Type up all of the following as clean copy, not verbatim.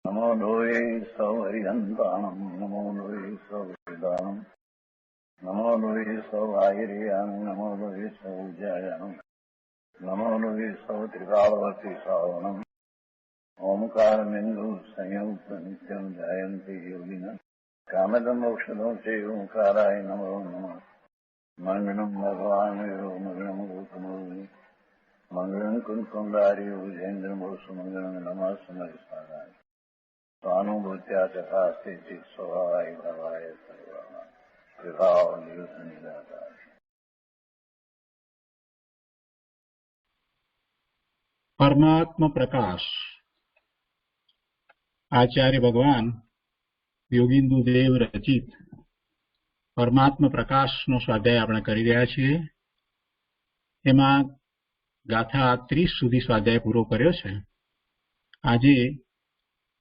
नमो लोये सौहरिहन्ताणम् नमो लोये सौहृदानम् नमो लोये सौभागिर्यानम् नमो लोये सौजायानम् नमो लोये सौत्रिकालवती सावनम् ओंकारमिन्दु संयुक्त नित्यम् जायन्ति योगिनः कामदमोक्षदो चैव ओंकाराय नमो नमः मङ्गलम् भगवान् मङ्गलम् गौतमोऽग्नि मङ्गलम् कुन्कुण्डार्यो विजेन्द्रमो सुमङ्गलम् नमः समरिसाराय स्वानुभूत्या तथा स्थिति स्वभावाय भवाय सर्वाणां विभाव निरुद्ध निराकार। परमात्म प्रकाश आचार्य भगवान યોગિંદુ દેવ રચિત પરમાત્મ પ્રકાશનો સ્વાધ્યાય આપણે કરી રહ્યા છીએ. એમાં ગાથા 30 સુધી સ્વાધ્યાય પૂરો કર્યો છે. આજે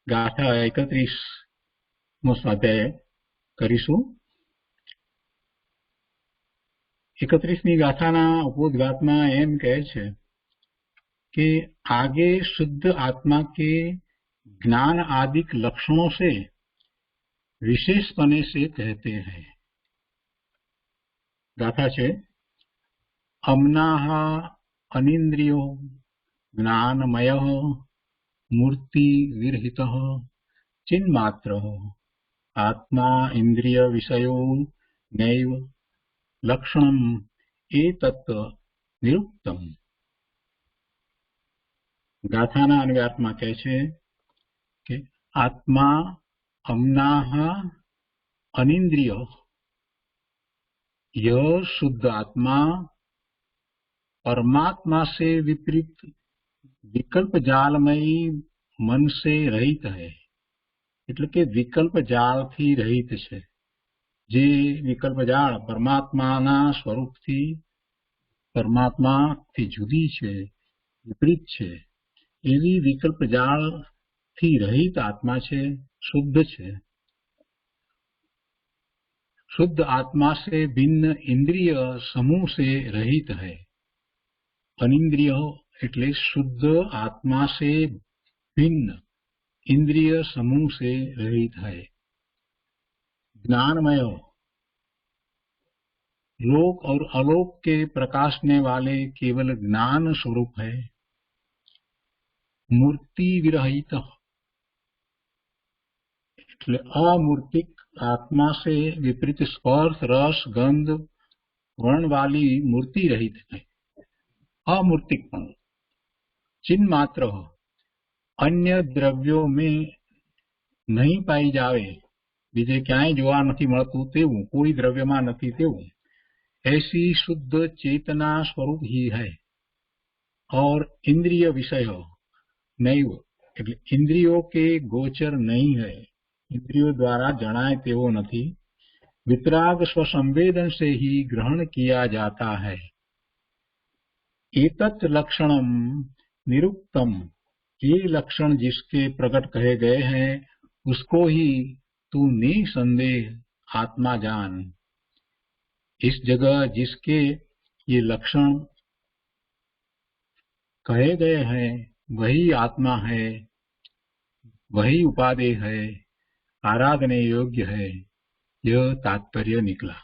ગાથા 31 નો સ્વાધ્યાય કરીશું. 31મી ગાથાના ઉपोद्घातમાં એમ કહે છે कि आगे शुद्ध आत्मा के ज्ञान आदि लक्षणों से विशेषपने से कहते हैं. गाथा छे अमनाः अनिंद्रियो ज्ञानमयः मूर्ति विरहितः चिन्मात्रः आत्मा इंद्रिय विषयो नैव लक्षणम् एतत् निरुक्तम्. गाथाना अन्वयार्थમાં કહે છે કે आत्मा अमनाः अनिंद्रिय, यह शुद्ध आत्मा परमात्मा से विपरीत विकल्प जालमयी मन से रहित है. એટલે કે વિકલ્પ જાળથી રહિત છે. જે વિકલ્પ જાળ પરમાત્માના સ્વરૂપથી પરમાત્માથી જુદી છે, વિપરીત છે, એવી વિકલ્પ જાળથી રહિત આત્મા છે, शुद्ध છે. शुद्ध आत्मा से भिन्न इंद्रिय समूह से रहित है. अनिंद्रिय એટલે शुद्ध आत्मा से भिन्न इंद्रिय समूह से रहित है. ज्ञानमय लोक और अलोक के प्रकाशने वाले केवल ज्ञान स्वरूप है. मूर्ति विरहित એટલે अमूर्तिक आत्मा से विपरीत स्पर्श रस गंध वर्ण वाली मूर्ति रहित है. अमूर्तिक चिन्ह मात्र अन्य द्रव्यों में नहीं पाई जावे, बीजे क्यांय जोवा नहीं मळतुं तेवुं, कोई द्रव्यमां नहीं तेवुं, ऐसी शुद्ध चेतना स्वरूप ही है. और इंद्रिय विषय नैव એટલે इंद्रियों के गोचर नहीं है, इंद्रियों द्वारा जनाय तेवो नहीं, वितराग स्वसंवेदन से ही ग्रहण किया जाता है. एतत् लक्षणम निरुक्तम, ये लक्षण जिसके प्रकट कहे गए हैं उसको ही तू निसंदेह आत्मा जान. इस जगह जिसके ये लक्षण कहे गए हैं वही आत्मा है, वही उपादेय है, आराधने योग्य है. यह तात्पर्य निकला.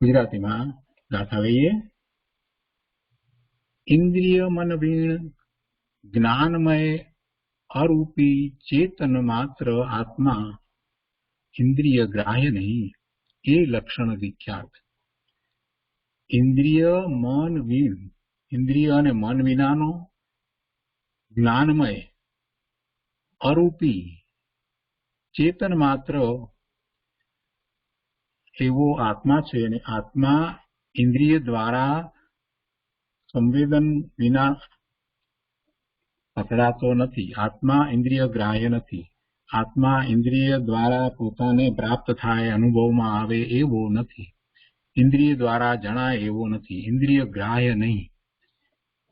गुजराती में गाथा लईए. इंद्रिय मन वीण ज्ञानमय अरूपी चेतन मात्र आत्मा इंद्रिय ग्राह्य नहीं, ये लक्षण विख्यात. इंद्रिय मन वीण, इंद्रिय અને મન વિનાનો જ્ઞાનમય અરૂપી ચેતન માત્ર એવો આત્મા છે. અને આત્મા ઇન્દ્રિય દ્વારા સંવેદન વિના પકડાતો નથી. આત્મા ઇન્દ્રિય ગ્રાહ્ય નથી. આત્મા ઇન્દ્રિય દ્વારા પોતાને પ્રાપ્ત થાય, અનુભવમાં આવે એવો નથી. ઇન્દ્રિય દ્વારા જણાય એવો નથી. ઇન્દ્રિય ગ્રાહ્ય નહીં.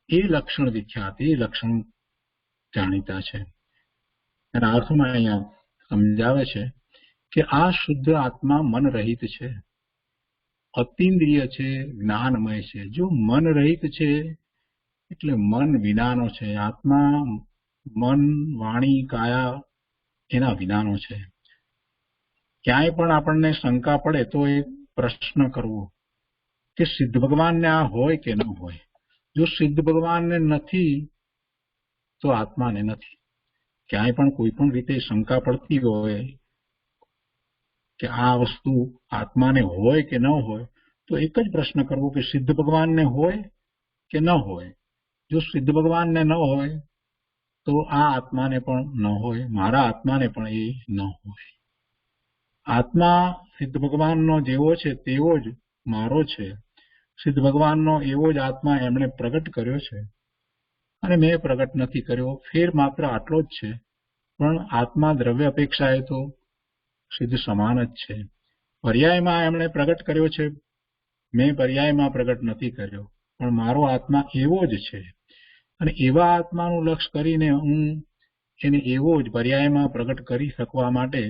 એ લક્ષણ વિખ્યાત, એ લક્ષણ જાણીતા છે. એના અર્થમાં અહીંયા સમજાવે છે કે આ શુદ્ધ આત્મા મન રહિત છે, અતિન્દ્રિય છે, જ્ઞાનમય છે. જો મન રહિત છે એટલે મન વિનાનો છે. આત્મા મન, વાણી, કાયા એના વિધાનો છે. ક્યાંય પણ આપણને શંકા પડે તો એક પ્રશ્ન કરવો કે સિદ્ધ ભગવાનને આ હોય કે ન હોય. જો સિદ્ધ ભગવાનને નથી તો આત્માને નથી. ક્યાંય પણ કોઈ પણ રીતે શંકા પડતી હોય કે આ વસ્તુ આત્માને હોય કે ન હોય, તો એક જ પ્રશ્ન કરવો કે સિદ્ધ ભગવાનને હોય કે ન હોય. જો સિદ્ધ ભગવાનને ન હોય તો આ આત્માને પણ ન હોય, મારા આત્માને પણ એ ન હોય. આત્મા સિદ્ધ ભગવાનનો જેવો છે તેવો જ મારો છે. સિદ્ધ ભગવાનનો એવો જ આત્મા એમણે પ્રગટ કર્યો છે અને મેં પ્રગટ નથી કર્યો. ફેર માત્ર આટલો જ છે, પણ આત્મા દ્રવ્ય અપેક્ષાએ તો સિદ્ધ સમાન જ છે. પર્યાયમાં એમણે પ્રગટ કર્યો છે, મેં પર્યાયમાં પ્રગટ નથી કર્યો, પણ મારો આત્મા એવો જ છે. અને એવા આત્માનું લક્ષ્ય કરીને હું એને એવો જ પર્યાયમાં પ્રગટ કરી શકવા માટે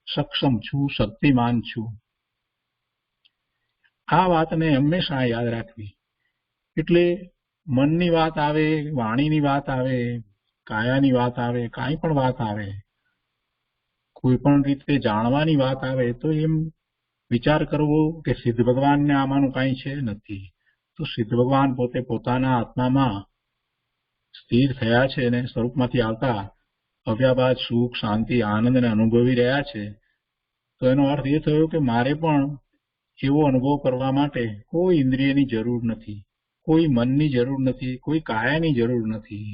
સક્ષમ છું, શક્તિમાન છું. આ વાતને હંમેશા યાદ રાખવી. એટલે મનની વાત આવે, વાણીની વાત આવે, કાયાની વાત આવે, કાંઈ પણ વાત આવે, કોઈ પણ રીતે જાણવાની વાત આવે, તો એમ વિચાર કરવો કે સિદ્ધ ભગવાનને આમાંનું કાંઈ છે નથી. તો સિદ્ધ ભગવાન પોતે પોતાના આત્મામાં સ્થિર થયા છે અને સ્વરૂપમાંથી આવતા અવ્યાબાદ સુખ, શાંતિ, આનંદને અનુભવી રહ્યા છે. તો એનો અર્થ એ થયો કે મારે પણ એવો અનુભવ કરવા માટે કોઈ ઇન્દ્રિયની જરૂર નથી, કોઈ મનની જરૂર નથી, કોઈ કાયાની જરૂર નથી.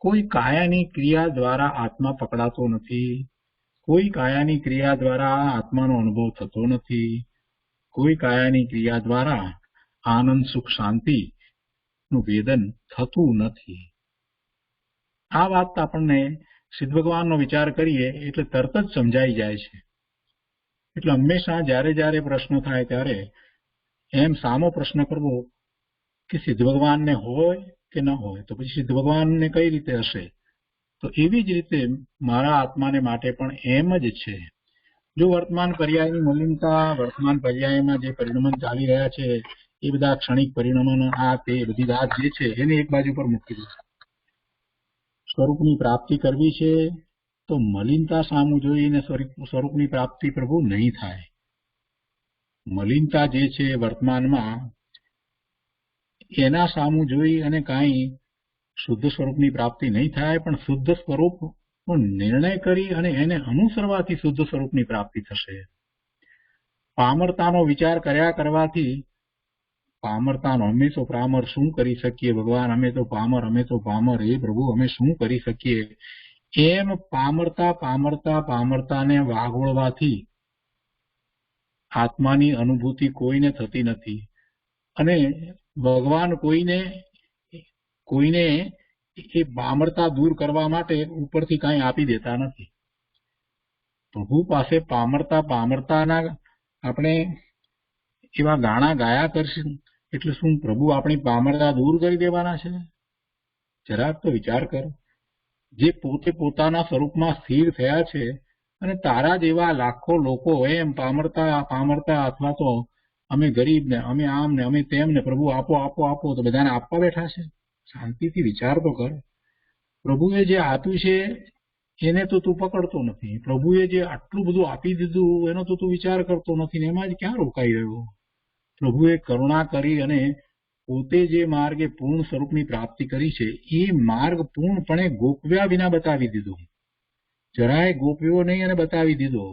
કોઈ કાયાની ક્રિયા દ્વારા આત્મા પકડાતો નથી, કોઈ કાયાની ક્રિયા દ્વારા આત્માનો અનુભવ થતો નથી, કોઈ કાયાની ક્રિયા દ્વારા આનંદ, સુખ, શાંતિનું વેદન થતું નથી. આ વાત આપણને સિદ્ધ ભગવાનનો વિચાર કરીએ એટલે તરત જ સમજાઈ જાય છે. એટલે હંમેશા જ્યારે જ્યારે પ્રશ્ન થાય ત્યારે એમ સામો પ્રશ્ન કરવો કે સિદ્ધ ભગવાનને હોય કે ન હોય, તો પછી સિદ્ધ ભગવાનને કઈ રીતે હશે. તો એવી જ રીતે મારા આત્માને માટે પણ એમ જ છે. જો વર્તમાન પર્યાયની મલિનતા, વર્તમાન પર્યાયમાં જે પરિણમન ચાલી રહ્યા છે એ બધા ક્ષણિક પરિણમન, આ તે બધી વાત જે છે એને એક બાજુ પર મૂકી દો. સ્વરૂપની પ્રાપ્તિ કરવી છે તો મલિનતા સામું જોઈને સ્વરૂપની પ્રાપ્તિ પ્રભુ નહીં થાય. મલિનતા જે છે વર્તમાનમાં એના સામું જોઈ અને કાંઈ શુદ્ધ સ્વરૂપની પ્રાપ્તિ નહીં થાય, પણ શુદ્ધ સ્વરૂપનો નિર્ણય કરી અને એને અનુસરવાથી શુદ્ધ સ્વરૂપની પ્રાપ્તિ થશે. પામરતાનો વિચાર કર્યા કરવાથી પામરતાનો અમે તો પામર શું કરી શકીએ ભગવાન, અમે તો પામર, એ પ્રભુ અમે શું કરી શકીએ, એમ પામરતાને વાગોળવાથી આત્માની અનુભૂતિ કોઈને થતી નથી. અને ભગવાન કોઈને એ પામરતા દૂર કરવા માટે ઉપરથી કાંઈ આપી દેતા નથી. પ્રભુ પાસે પામરતાના આપણે એવા ગાણા ગાયા કરશું એટલે શું પ્રભુ આપણી પામરતા દૂર કરી દેવાના છે? જરાક તો વિચાર કર. જે પોતે પોતાના સ્વરૂપમાં સ્થિર થયા છે અને તારા જેવા લાખો લોકો એમ પામરતા અથવા તો અમે ગરીબ ને, અમે આમ ને, અમે તેમ ને, પ્રભુ આપો આપો આપો, તો બધાને આપવા બેઠા છે. શાંતિથી વિચાર તો કર. પ્રભુએ જે આપ્યું છે એને તો તું પકડતો નથી. પ્રભુએ જે આટલું બધું આપી દીધું એનો તો તું વિચાર કરતો નથી ને એમાં જ ક્યાં રોકાઈ રહ્યો? પ્રભુએ કરુણા કરી અને પોતે જે માર્ગે પૂર્ણ સ્વરૂપની પ્રાપ્તિ કરી છે એ માર્ગ પૂર્ણપણે ગોપવ્યા વિના બતાવી દીધો. જરાય ગોપ્યો નહીં અને બતાવી દીધો.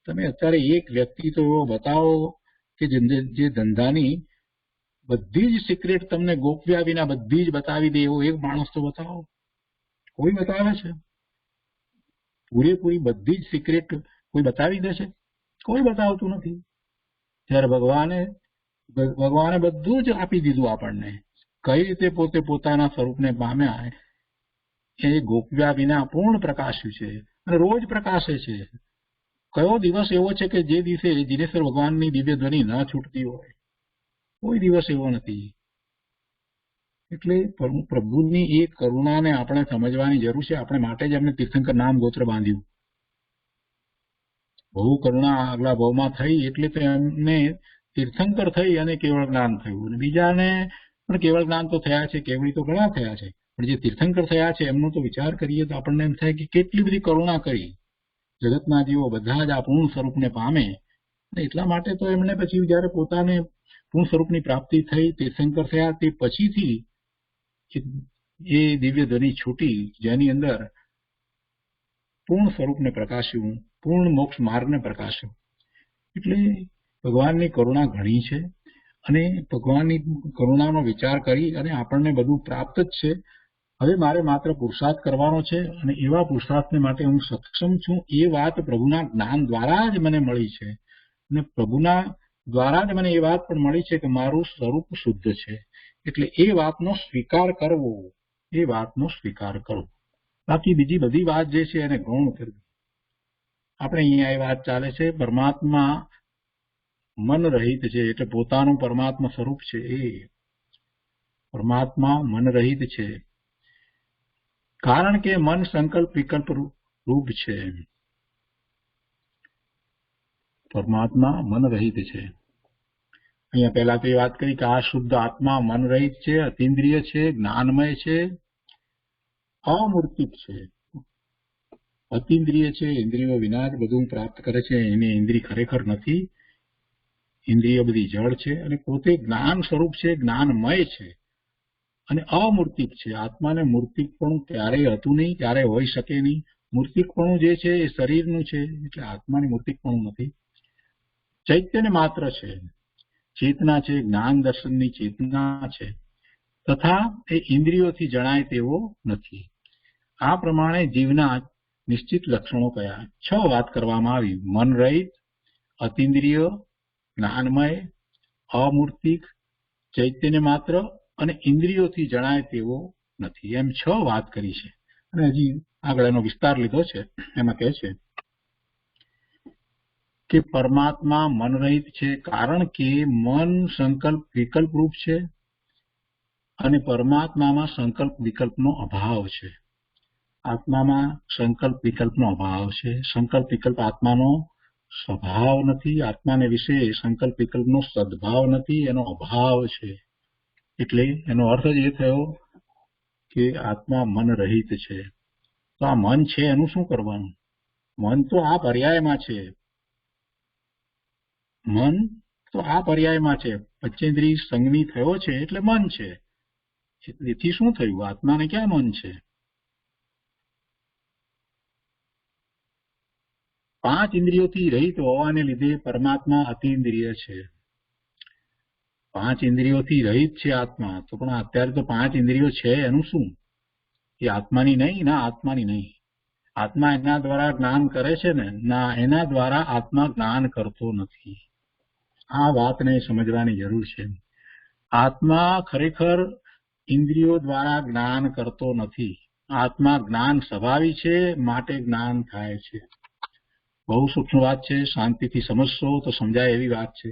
તમે અત્યારે એક વ્યક્તિ તો એવો બતાવો કે જે ધંધાની બધી જ સિક્રેટ તમને ગોપવ્યા વિના બધી જ બતાવી દે, એવો એક માણસ તો બતાવો. કોઈ બતાવે છે? પૂરેપૂરી બધી જ સિક્રેટ કોઈ બતાવી દે છે? કોઈ બતાવતું નથી. ત્યારે ભગવાને બધું જ આપી દીધું આપણને. કઈ રીતે પોતે પોતાના સ્વરૂપને પામ્યા એ ગોપવ્યા વિના પૂર્ણ પ્રકાશ્યું છે અને રોજ પ્રકાશે છે. કયો દિવસ એવો છે કે જે દિવસે જીનેશ્વર ભગવાનની દિવ્ય ધ્વનિ ન છૂટતી હોય? કોઈ દિવસ એવો નથી. એટલે પ્રભુની એ કરુણાને આપણે સમજવાની જરૂર છે. આપણે માટે જ એમને તીર્થંકર નામ ગોત્ર બાંધ્યું. બહુ કરુણા આગલા ભાવમાં થઈ એટલે તો એમને તીર્થંકર થઈ અને કેવળ જ્ઞાન થયું. અને બીજાને પણ કેવળ જ્ઞાન તો થયા છે, કેવળી તો ઘણા થયા છે, પણ જે તીર્થંકર થયા છે એમનો તો વિચાર કરીએ તો આપણને એમ થાય કે કેટલી બધી કરુણા કરી, જગતના જીવો બધા જ આ પૂર્ણ સ્વરૂપને પામે. એટલા માટે તો એમણે પછી જયારે પોતાને પૂર્ણ સ્વરૂપની પ્રાપ્તિ થઈ, તીર્થંકર થયા, તે પછીથી એ દિવ્ય ધ્વનિ છૂટી જેની અંદર પૂર્ણ સ્વરૂપને પ્રકાશ્યું, પૂર્ણ મોક્ષ માર્ગને પ્રકાશ્યું. એટલે ભગવાનની કરુણા ઘણી છે અને ભગવાનની કરુણાનો વિચાર કરી અને આપણને બધું પ્રાપ્ત જ છે. હવે મારે માત્ર પુરુષાર્થ કરવાનો છે અને એવા પુરુષાર્થને માટે હું સક્ષમ છું. એ વાત પ્રભુના જ્ઞાન દ્વારા જ મને મળી છે અને પ્રભુના દ્વારા જ મને એ વાત પણ મળી છે કે મારું સ્વરૂપ શુદ્ધ છે. એટલે એ વાતનો સ્વીકાર કરવો, એ વાતનો સ્વીકાર કરવો. બાકી બીજી બધી વાત જે છે એને ગૌણ કરવી. આપણે અહીંયા એ વાત ચાલે છે પરમાત્મા મન રહિત છે, એટલે પોતાનું પરમાત્મા સ્વરૂપ છે. એ પરમાત્મા મન રહિત છે કારણ કે મન સંકલ્પ વિકલ્પ રૂપ છે. પરમાત્મા મન રહિત છે. અહીંયા પહેલા તો એ વાત કરી કે આ શુદ્ધ આત્મા મન રહિત છે, અતિન્દ્રિય છે, જ્ઞાનમય છે, અમૂર્તિક છે. અતિન્દ્રિય છે, ઇન્દ્રિયો વિના જ બધું પ્રાપ્ત કરે છે. એની ઇન્દ્રિય ખરેખર નથી. ઇન્દ્રિય બધી જળ છે અને પોતે જ્ઞાન સ્વરૂપ છે, જ્ઞાનમય છે અને અમૂર્તિક છે. આત્માને મૂર્તિકપણું ક્યારેય હતું નહીં, ક્યારેય હોઈ શકે નહીં. મૂર્તિકપણું જે છે એ શરીરનું છે, એટલે આત્માની મૂર્તિકપણું નથી. ચૈતન્ય માત્ર છે, ચેતના છે, જ્ઞાન દર્શનની ચેતના છે, તથા એ ઇન્દ્રિયોથી જણાય તેવો નથી. આ પ્રમાણે જીવના નિશ્ચિત લક્ષણો કયા? 6 વાત કરવામાં આવી. મન રહિત, અતિન્દ્રિય, જ્ઞાનમય, અમૂર્તિક, ચૈતન્ય માત્ર અને ઇન્દ્રિયોથી જણાય તેવો નથી. એમ 6 વાત કરી છે અને હજી આગળ એનો વિસ્તાર લીધો છે. એમાં કહે છે કે પરમાત્મા મન રહિત છે કારણ કે મન સંકલ્પ વિકલ્પ રૂપ છે અને પરમાત્મામાં સંકલ્પ વિકલ્પનો અભાવ છે. આત્મામાં સંકલ્પ વિકલ્પનો અભાવ છે. સંકલ્પ વિકલ્પ આત્માનો સ્વભાવ નથી. આત્માને વિશે સંકલ્પ વિકલ્પનો સદભાવ નથી, એનો અભાવ છે. એટલે એનો અર્થ જ એ થયો કે આત્મા મન રહિત છે. તો આ મન છે એનું શું કરવાનું? મન તો આ પર્યાયમાં છે. મન તો આ પર્યાયમાં છે. પંચેન્દ્રિય સંગની થયો છે એટલે મન છે. એથી શું થયું? આત્માને ક્યાં મન છે? 5 ઇન્દ્રિયોથી રહિત હોવાને લીધે પરમાત્મા અતિન્દ્રિય છે. 5 ઇન્દ્રિયોથી રહિત છે આત્મા. તો પણ અત્યારે તો 5 ઇન્દ્રિયો છે, એનું શું? એ આત્માની નહીં? ના, આત્માની નહીં. આત્મા એના દ્વારા જ્ઞાન કરે છે ને? ના, એના દ્વારા આત્મા જ્ઞાન કરતો નથી. આ વાતને સમજવાની જરૂર છે. આત્મા ખરેખર ઇન્દ્રિયો દ્વારા જ્ઞાન કરતો નથી. આત્મા જ્ઞાન સ્વભાવી છે, માટે જ્ઞાન થાય છે. બહુ સૂક્ષ્મ વાત છે. શાંતિથી સમજશો તો સમજાય એવી વાત છે.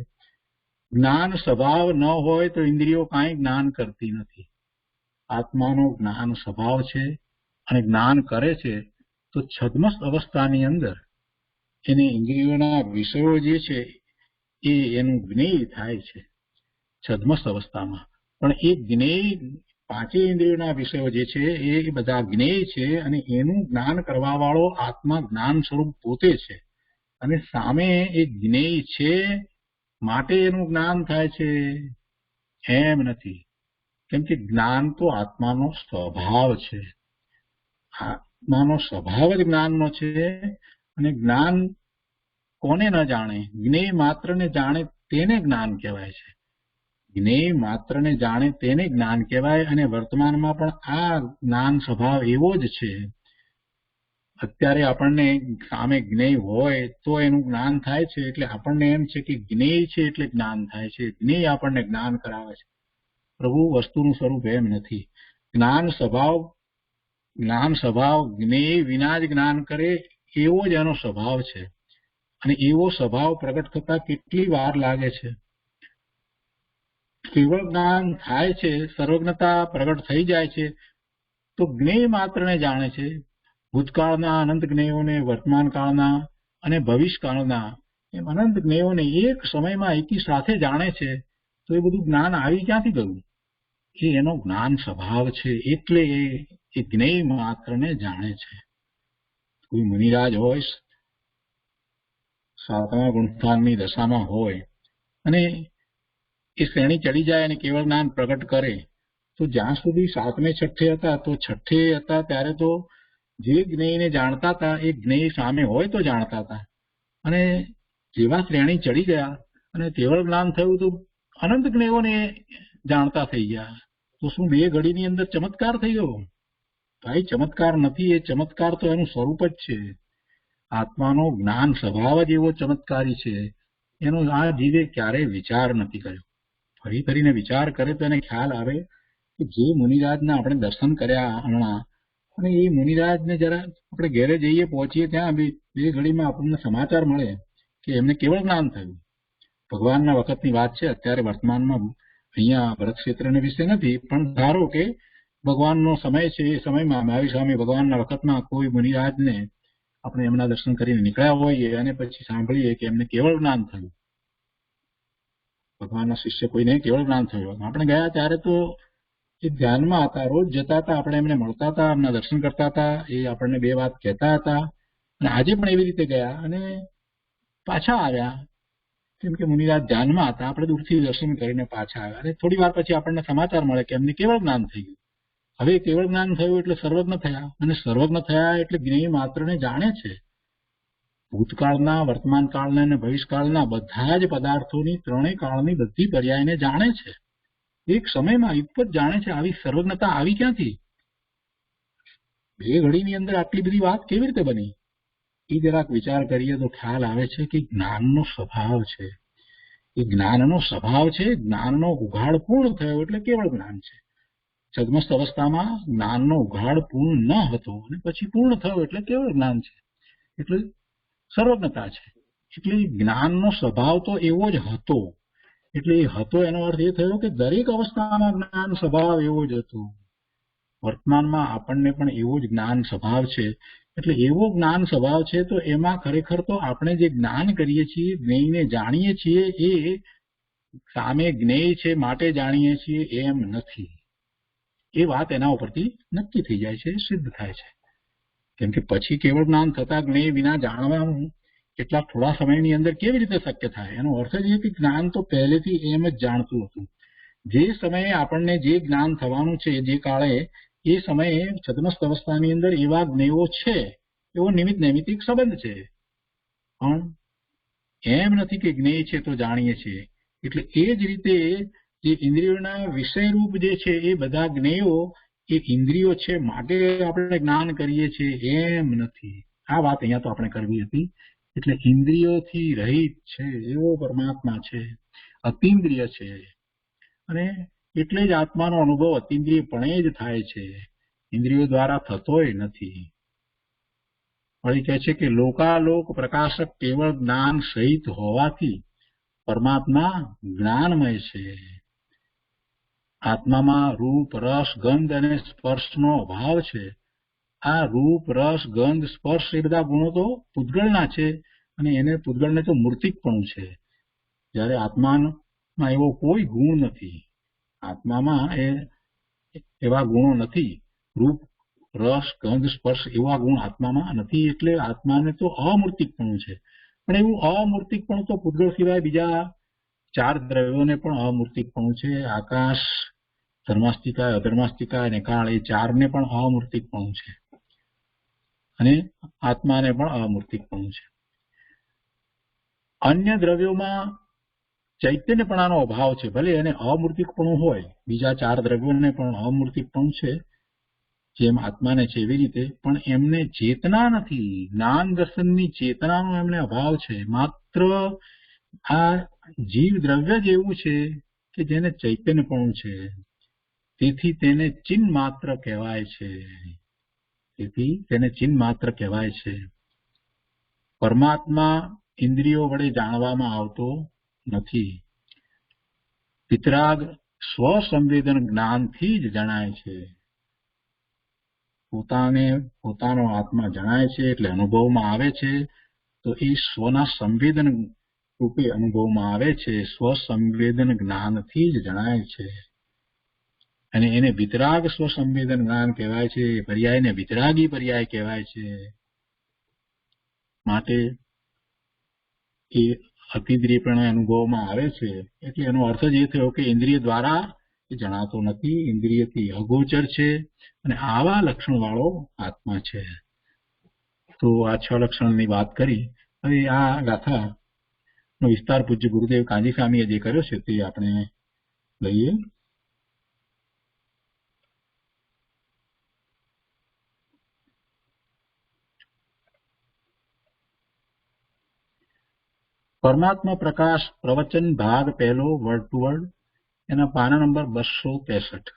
જ્ઞાન સ્વભાવ ન હોય તો ઇન્દ્રિયો કાંઈ જ્ઞાન કરતી નથી. આત્માનો જ્ઞાન સ્વભાવ છે અને જ્ઞાન કરે છે તો છદ્મસ્ત અવસ્થાની અંદર એને ઇન્દ્રિયોના વિષયો જે છે એ એનું જ્ઞેય થાય છે છદ્મસ્ત અવસ્થામાં. પણ એ જ્ઞેય 5 ઇન્દ્રિયોના વિષયો જે છે એ બધા જ્ઞેય છે અને એનું જ્ઞાન કરવા વાળો આત્મા જ્ઞાન સ્વરૂપ પોતે છે અને સામે એ જ્ઞેય છે માટે એનું જ્ઞાન થાય છે એમ નથી. કેમ કે જ્ઞાન તો આત્માનો સ્વભાવ છે. આત્માનો સ્વભાવ જ જ્ઞાનનો છે અને જ્ઞાન કોને ન જાણે? જ્ઞેય માત્રને જાણે તેને જ્ઞાન કહેવાય છે. જ્ઞેય માત્રને જાણે તેને જ્ઞાન કહેવાય અને વર્તમાનમાં પણ આ જ્ઞાન સ્વભાવ એવો જ છે. અત્યારે આપણને સામે જ્ઞેય હોય તો એનું જ્ઞાન થાય છે એટલે આપણને એમ છે કે જ્ઞેય છે એટલે જ્ઞાન થાય છે. જ્ઞેય આપણને જ્ઞાન કરાવે છે. પ્રભુ વસ્તુનું સ્વરૂપ એમ નથી. જ્ઞાન સ્વભાવ જ્ઞેય વિના જ જ્ઞાન કરે એવો જ એનો સ્વભાવ છે અને એવો સ્વભાવ પ્રગટ થતા કેટલી વાર લાગે છે. કેવળ જ્ઞાન થાય છે, સર્વજ્ઞતા પ્રગટ થઈ જાય છે તો જ્ઞેય માત્રને જાણે છે. ભૂતકાળના અનંત જ્ઞેયોને, વર્તમાન કાળના અને ભવિષ્યકાળના એમ અનંત જ્ઞેયોને એક સમયમાં એકી સાથે જાણે છે. તો એ બધું જ્ઞાન આવી ક્યાંથી ગયું? એ એનો જ્ઞાન સ્વભાવ છે, એટલે એ જ્ઞેય માત્રને જાણે છે. કોઈ મુનિરાજ હોય, 7મા ગુણસ્થાનની દશામાં હોય અને એ શ્રેણી ચડી જાય અને કેવળ જ્ઞાન પ્રગટ કરે, તો જ્યાં સુધી 7મે 6ઠે હતા, તો 6ઠે હતા ત્યારે તો જે જ્ઞેયને જાણતા હતા એ જ્ઞેય સામે હોય તો જાણતા હતા, અને જેવા શ્રેણી ચડી ગયા અને કેવળ જ્ઞાન થયું તો અનંત જ્ઞેયોને જાણતા થઈ ગયા. તો શું 2 ઘડીની અંદર ચમત્કાર થઈ ગયો? ભાઈ ચમત્કાર નથી, એ ચમત્કાર તો એનું સ્વરૂપ જ છે. આત્માનો જ્ઞાન સ્વભાવ જ એવો ચમત્કારી છે, એનો આ જીવે ક્યારેય વિચાર નથી કર્યો. ફરી ફરીને વિચાર કરે તો એને ખ્યાલ આવે કે જે મુનિરાજના આપણે દર્શન કર્યા હમણાં, અને એ મુનિરાજને જરા આપણે ઘેરે જઈએ, પહોંચીએ, ત્યાં 2 ઘડીમાં આપણને સમાચાર મળે કે એમને કેવળ જ્ઞાન થયું. ભગવાનના વખતની વાત છે, અત્યારે વર્તમાનમાં અહીંયા ભરત ક્ષેત્રને વિશે નથી, પણ ધારો કે ભગવાનનો સમય છે, એ સમયમાં મારી સામે ભગવાનના વખતમાં કોઈ મુનિરાજને આપણે એમના દર્શન કરીને નીકળ્યા હોઈએ અને પછી સાંભળીએ કે એમને કેવળ જ્ઞાન થયું, ભગવાનના શિષ્ય કોઈને કેવળ જ્ઞાન થયું. આપણે ગયા ત્યારે તો એ ધ્યાનમાં હતા, રોજ જતા હતા, આપણે એમને મળતા હતા, એમના દર્શન કરતા હતા, એ આપણને 2 વાત કહેતા હતા, અને આજે પણ એવી રીતે ગયા અને પાછા આવ્યા, કેમ કે મુનિરાજ ધ્યાનમાં હતા. આપણે દૂરથી દર્શન કરીને પાછા આવ્યા અને થોડી વાર પછી આપણને સમાચાર મળે કે એમને કેવળ જ્ઞાન થઈ ગયું. હવે કેવળ જ્ઞાન થયું એટલે સર્વજ્ઞ થયા, અને સર્વજ્ઞ થયા એટલે જ્ઞેય માત્રને જાણે છે. ભૂતકાળના, વર્તમાન કાળના અને ભવિષ્યકાળના બધા જ પદાર્થોની, 3 કાળની બધી પર્યાયને જાણે છે. એક સમયમાં એક જ જાણે છે. આવી સર્વજ્ઞતા આવી ક્યાંથી? 2 ઘડીની અંદર આટલી બધી વાત કેવી રીતે બની? એ જરાક વિચાર કરીએ તો ખ્યાલ આવે છે કે જ્ઞાનનો સ્વભાવ છે. એ જ્ઞાનનો સ્વભાવ છે. જ્ઞાનનો ઉઘાડ પૂર્ણ થયો એટલે કેવળ જ્ઞાન છે. છદ્મસ્ત અવસ્થામાં જ્ઞાનનો ઉઘાડ પૂર્ણ ન હતો અને પછી પૂર્ણ થયો એટલે કેવળ જ્ઞાન છે, એટલે સર્વજ્ઞતા છે. એટલે જ્ઞાનનો સ્વભાવ તો એવો જ હતો. એટલે એ હતો એનો અર્થ એ થયો કે દરેક અવસ્થામાં જ્ઞાન સ્વભાવ એવો જ હતો. વર્તમાનમાં આપણને પણ એવો જ જ્ઞાન સ્વભાવ છે. એટલે એવો જ્ઞાન સ્વભાવ છે, તો એમાં ખરેખર તો આપણે જે જ્ઞાન કરીએ છીએ, જ્ઞેયને જાણીએ છીએ, એ સામે જ્ઞેય છે માટે જાણીએ છીએ એમ નથી. એ વાત એના ઉપરથી નક્કી થઈ જાય છે, સિદ્ધ થાય છે. કેમ કે પછી કેવળ જ્ઞાન થતા જ્ઞેય વિના જાણવાનું કેટલાક થોડા સમયની અંદર કેવી રીતે શક્ય થાય? એનો અર્થ જ એ કે જ્ઞાન તો પહેલેથી એમ જ જાણતું હતું. જે સમયે આપણને જે જ્ઞાન થવાનું છે, જે કાળે, એ સમયે છદ્મસ્ત અવસ્થાની અંદર એવા જ્ઞેયો છે, એવો નિમિત્ત નૈમિત્તિક સંબંધ છે. પણ એમ નથી કે જ્ઞેય છે તો જાણીએ છીએ. એટલે એ જ રીતે જે ઇન્દ્રિયોના વિષયરૂપ જે છે, એ બધા જ્ઞેયો એ ઇન્દ્રિયો છે માટે આપણે જ્ઞાન કરીએ છીએ એમ નથી. આ વાત અહીંયા તો આપણે કરવી હતી. એટલે ઇન્દ્રિયોથી રહિત છે એવો પરમાત્મા છે, અતિન્દ્રિય છે, અને એટલે જ આત્માનો અનુભવ અતિન્દ્રિયપણે જ થાય છે, ઇન્દ્રિયો દ્વારા થતોય નથી. વળી કહે છે કે લોકાલોક પ્રકાશક કેવળ જ્ઞાન સહિત હોવાથી પરમાત્મા જ્ઞાનમય છે. આત્મામાં રૂપ, રસ, ગંધ અને સ્પર્શનો અભાવ છે. આ રૂપ, રસ, ગંધ, સ્પર્શ એ બધા ગુણો તો પૂતગળના છે, અને એને પૂતગળને તો મૂર્તિકપણું છે. જ્યારે આત્મામાં એવો કોઈ ગુણ નથી. આત્મામાં એવા ગુણો નથી. રૂપ, રસ, ગંધ, સ્પર્શ એવા ગુણ આત્મામાં નથી. એટલે આત્માને તો અમૂર્તિકપણું છે. પણ એવું અમૂર્તિકપણું તો પૂતગળ સિવાય બીજા 4 દ્રવ્યોને પણ અમૂર્તિકપણું છે. આકાશ, ધર્માસ્તિકા, અધર્માસ્તિકા અને કાળ, એ 4ને પણ અમૂર્તિકપણું છે, અને આત્માને પણ અમૂર્તિકપણું છે. અન્ય દ્રવ્યોમાં ચૈતન્યપણાનો અભાવ છે. ભલે એને અમૂર્તિકપણું હોય, બીજા 4 દ્રવ્યોને પણ અમૂર્તિકપણું છે, જેમ આત્માને છે એવી રીતે, પણ એમને ચેતના નથી. જ્ઞાન દર્શનની ચેતનાનો એમને અભાવ છે. માત્ર આ જીવ દ્રવ્ય જ એવું છે કે જેને ચૈતન્યપણું છે, તેથી તેને ચિન્હ માત્ર કહેવાય છે. તેથી તેને ચિન્હ માત્ર કહેવાય છે. પરમાત્મા ઇન્દ્રિયો વડે જાણવામાં આવતો નથી. વિતરાગ સ્વસંવેદન જ્ઞાનથી જ જણાય છે. પોતાનો આત્મા જણાય છે એટલે અનુભવમાં આવે છે, તો એ સ્વના સંવેદન રૂપે અનુભવમાં આવે છે. સ્વસંવેદન જ્ઞાનથી જ જણાય છે. અને એને વિતરાગ સ્વસંવેદન જ્ઞાન કહેવાય છે. પર્યાયને વિતરાગી પર્યાય કહેવાય છે. માટે એ અતિદ્રિયપણે અનુભવમાં આવે છે. એટલે એનો અર્થ જ એ થયો કે ઇન્દ્રિય દ્વારા એ જણાતો નથી, ઇન્દ્રિયથી અગોચર છે અને આવા લક્ષણ વાળો આત્મા છે. તો આ 6 લક્ષણની વાત કરી. હવે આ ગાથા નો વિસ્તાર પૂજ્ય ગુરુદેવ કાંજી સ્વામીએ જે કર્યો છે તે આપણે લઈએ. પરમાત્મા પ્રકાશ પ્રવચન ભાગ પહેલો, વર્ડ ટુ વર્ડ, એના પાના નંબર 263.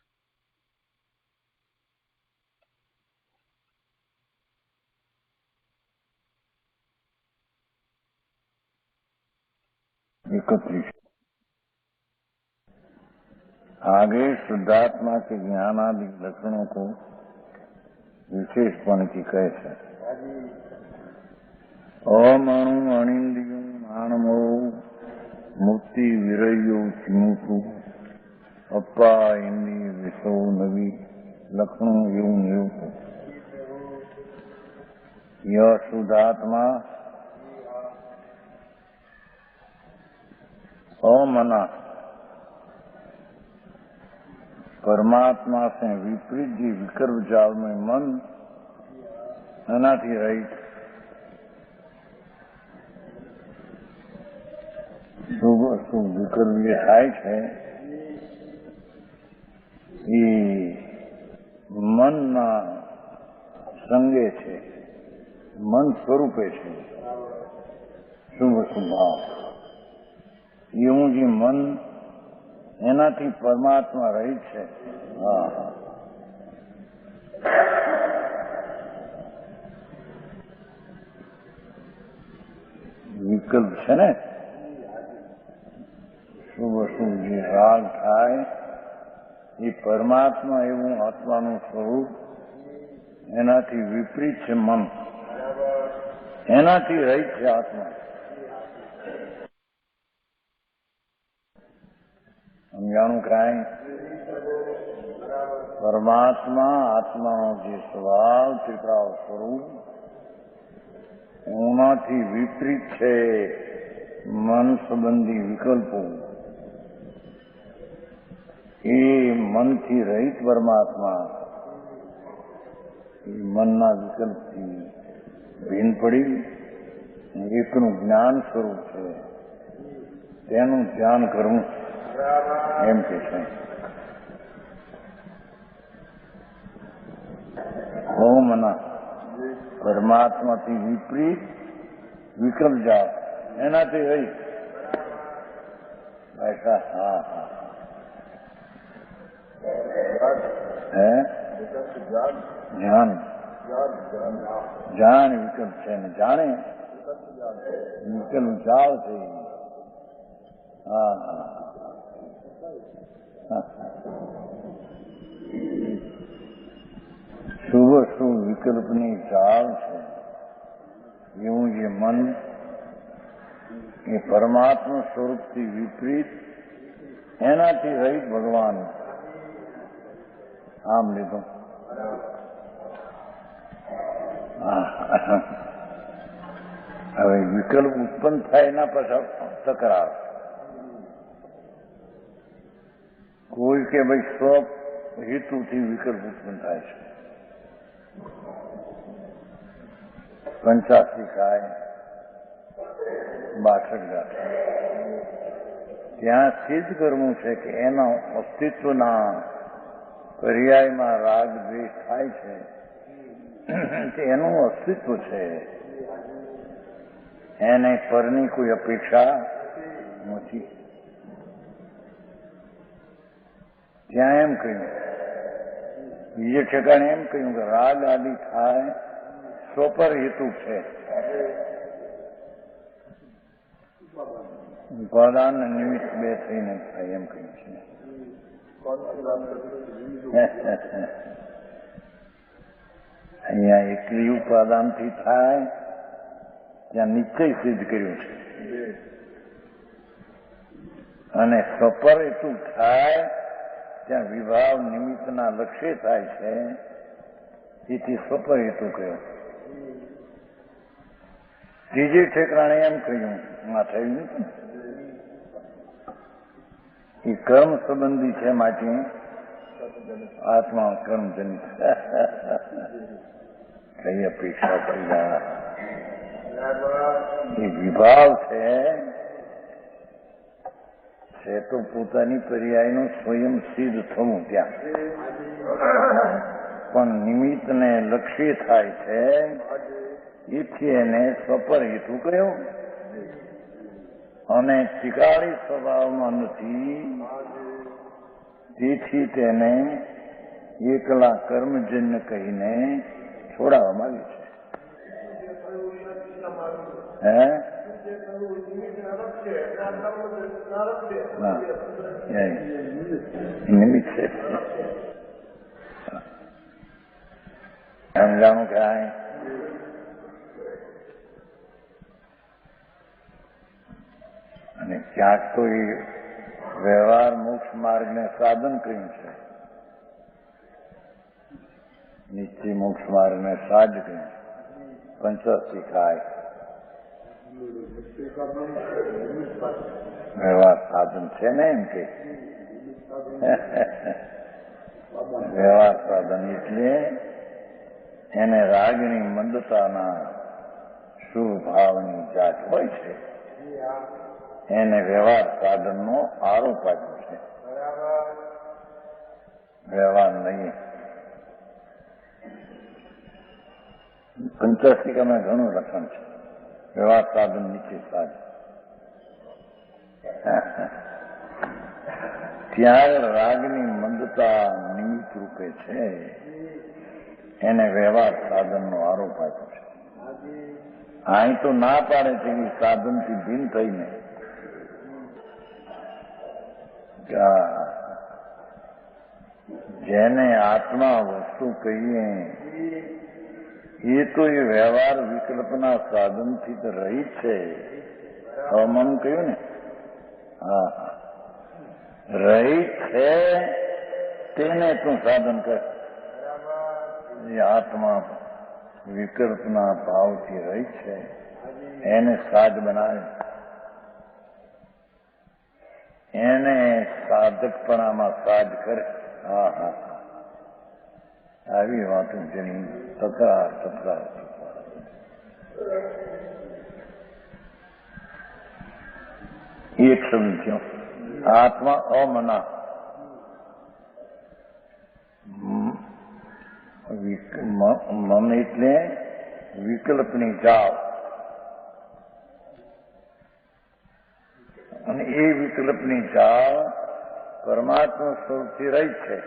आगे शुद्धात्मा के ज्ञानादि लक्षणों को विशेषपण की कैसे अमणु अणिंदियों नाणमो मुक्ति विरयो चिमुकु अप्पा इंदी विसो नवी लक्षणों एवं एवं यह शुद्धात्मा अमना परमात्मा से विपरीत जी विकल्प जाल में मन एनाथी रहित શુભ અશુભ વિકલ્પ જે થાય છે એ મનના સંગે છે, મન સ્વરૂપે છે શુભ અશુભ ભાવ. એવું જે મન એનાથી પરમાત્મા રહિત છે. હા હા, વિકલ્પ છે ને, શુભ અશુભ જે રાગ થાય એ પરમાત્મા એવું આત્માનું સ્વરૂપ એનાથી વિપરીત છે મન, એનાથી રહિત છે આત્મા. સમજાણું કાંઈ? પરમાત્મા આત્માનો જે સ્વભાવ ત્રિકાળ સ્વરૂપ એનાથી વિપરીત છે મન સંબંધી વિકલ્પો. એ મનથી રહિત પરમાત્મા એ મનના વિકલ્પથી ભીન પડી એકનું જ્ઞાન સ્વરૂપ છે, તેનું ધ્યાન કરવું એમ કે છે. ઓમના પરમાત્માથી વિપરીત વિકલ્પ જાત એનાથી રહિત. ऐसा हाँ हाँ है ज्ञान જાણ વિકલ્પ છે ને જાણે વિકલ્પ જાળ છે. હા હા, શુભ શુભ વિકલ્પની જાળ છે. એવું જે મન એ પરમાત્મા સ્વરૂપથી વિપરીત એનાથી રહિત ભગવાન આમ લીધું. હવે વિકલ્પ ઉત્પન્ન થાય એના પાછળ તકરાર. કોઈ કે ભાઈ સ્વ હેતુથી વિકલ્પ ઉત્પન્ન થાય છે. 85 કાય 62 ગાથા ત્યાં સિદ્ધ કરવું છે કે એના અસ્તિત્વના પર્યાયમાં રાગ દ્વેષ થાય છે કે એનું અસ્તિત્વ છે, એને પરની કોઈ અપેક્ષા નથી. ત્યાં એમ કહ્યું, બીજે ઠેકાણે એમ કહ્યું કે રાગ આદિ થાય સ્વપર હેતુ છે. ઉપાદાન નિમિત્ત બે થઈને થાય એમ કહ્યું છે. અહીંયા એકલી ઉપાદાનથી થાય, ત્યાં નિશ્ચય સિદ્ધ કર્યું છે. અને સ્વપર હેતુ થાય ત્યાં વિભાવ નિમિત્તના લક્ષ્ય થાય છે, તેથી સ્વપહેતુ કહ્યું. ત્રીજે ઠેકાણે એમ કહ્યું, આ થયું નથી ને, એ કર્મ સંબંધી છે, માટે આત્મા કર્મજનિત. કઈ અપેક્ષા થઈ? એ વિભાવ છે તો પોતાની પર્યાયનું સ્વયં સિદ્ધ થવું ત્યાં, પણ નિમિત્તને લક્ષ્ય થાય છે, એથી એને સ્વપર હેતુ કહ્યું. અને ટીકાળી સ્વભાવમાં નથી, તેથી તેને એકલા કર્મજન્ય કહીને છોડાવવામાં આવ્યું છે. નિમિત્ત છે. સમજાણું કાંઈ? અને ક્યાંક તો એ વ્યવહાર મોક્ષ માર્ગને સાધન કહ્યું છે, નિશ્ચય મોક્ષ માર્ગને સાજ કહ્યું. પંચસ્તી ખાય વ્યવહાર સાધન છે ને, એમ કે વ્યવહાર સાધન એટલે એને રાગની મંદતાના શુભ ભાવની જાત હોય છે, એને વ્યવહાર સાધનનો આરોપ આપ્યો છે. વ્યવહાર નહીં. પંચાસ્તિકામાં ઘણું લખણ છે, વ્યવહાર સાધન નીચે સાધન. ત્યાં રાગની મંદતા નિમિત્ત રૂપે છે, એને વ્યવહાર સાધનનો આરોપ આપ્યો છે. અહીં તો ના પાડે છે કે સાધનથી ભિન્ન થઈને જેને આત્મા વસ્તુ કહીએ એ તો એ વ્યવહાર વિકલ્પના સાધનથી તો રહિત છે. હવામાન કહ્યું ને, હા, રહિત છે તેને તું સાધન કર. એ આત્મા વિકલ્પના ભાવથી રહિત છે, એને સાજ બનાવે, એને સાધકપણામાં સાજ કરે. હા હા, આવી વાતો જેની તકરાર. એક શબ્દ થયો, આત્મા અમના. મન એટલે વિકલ્પની ચાવ, અને એ વિકલ્પની ચાવ પરમાત્મા સ્વરૂપથી રહી છે.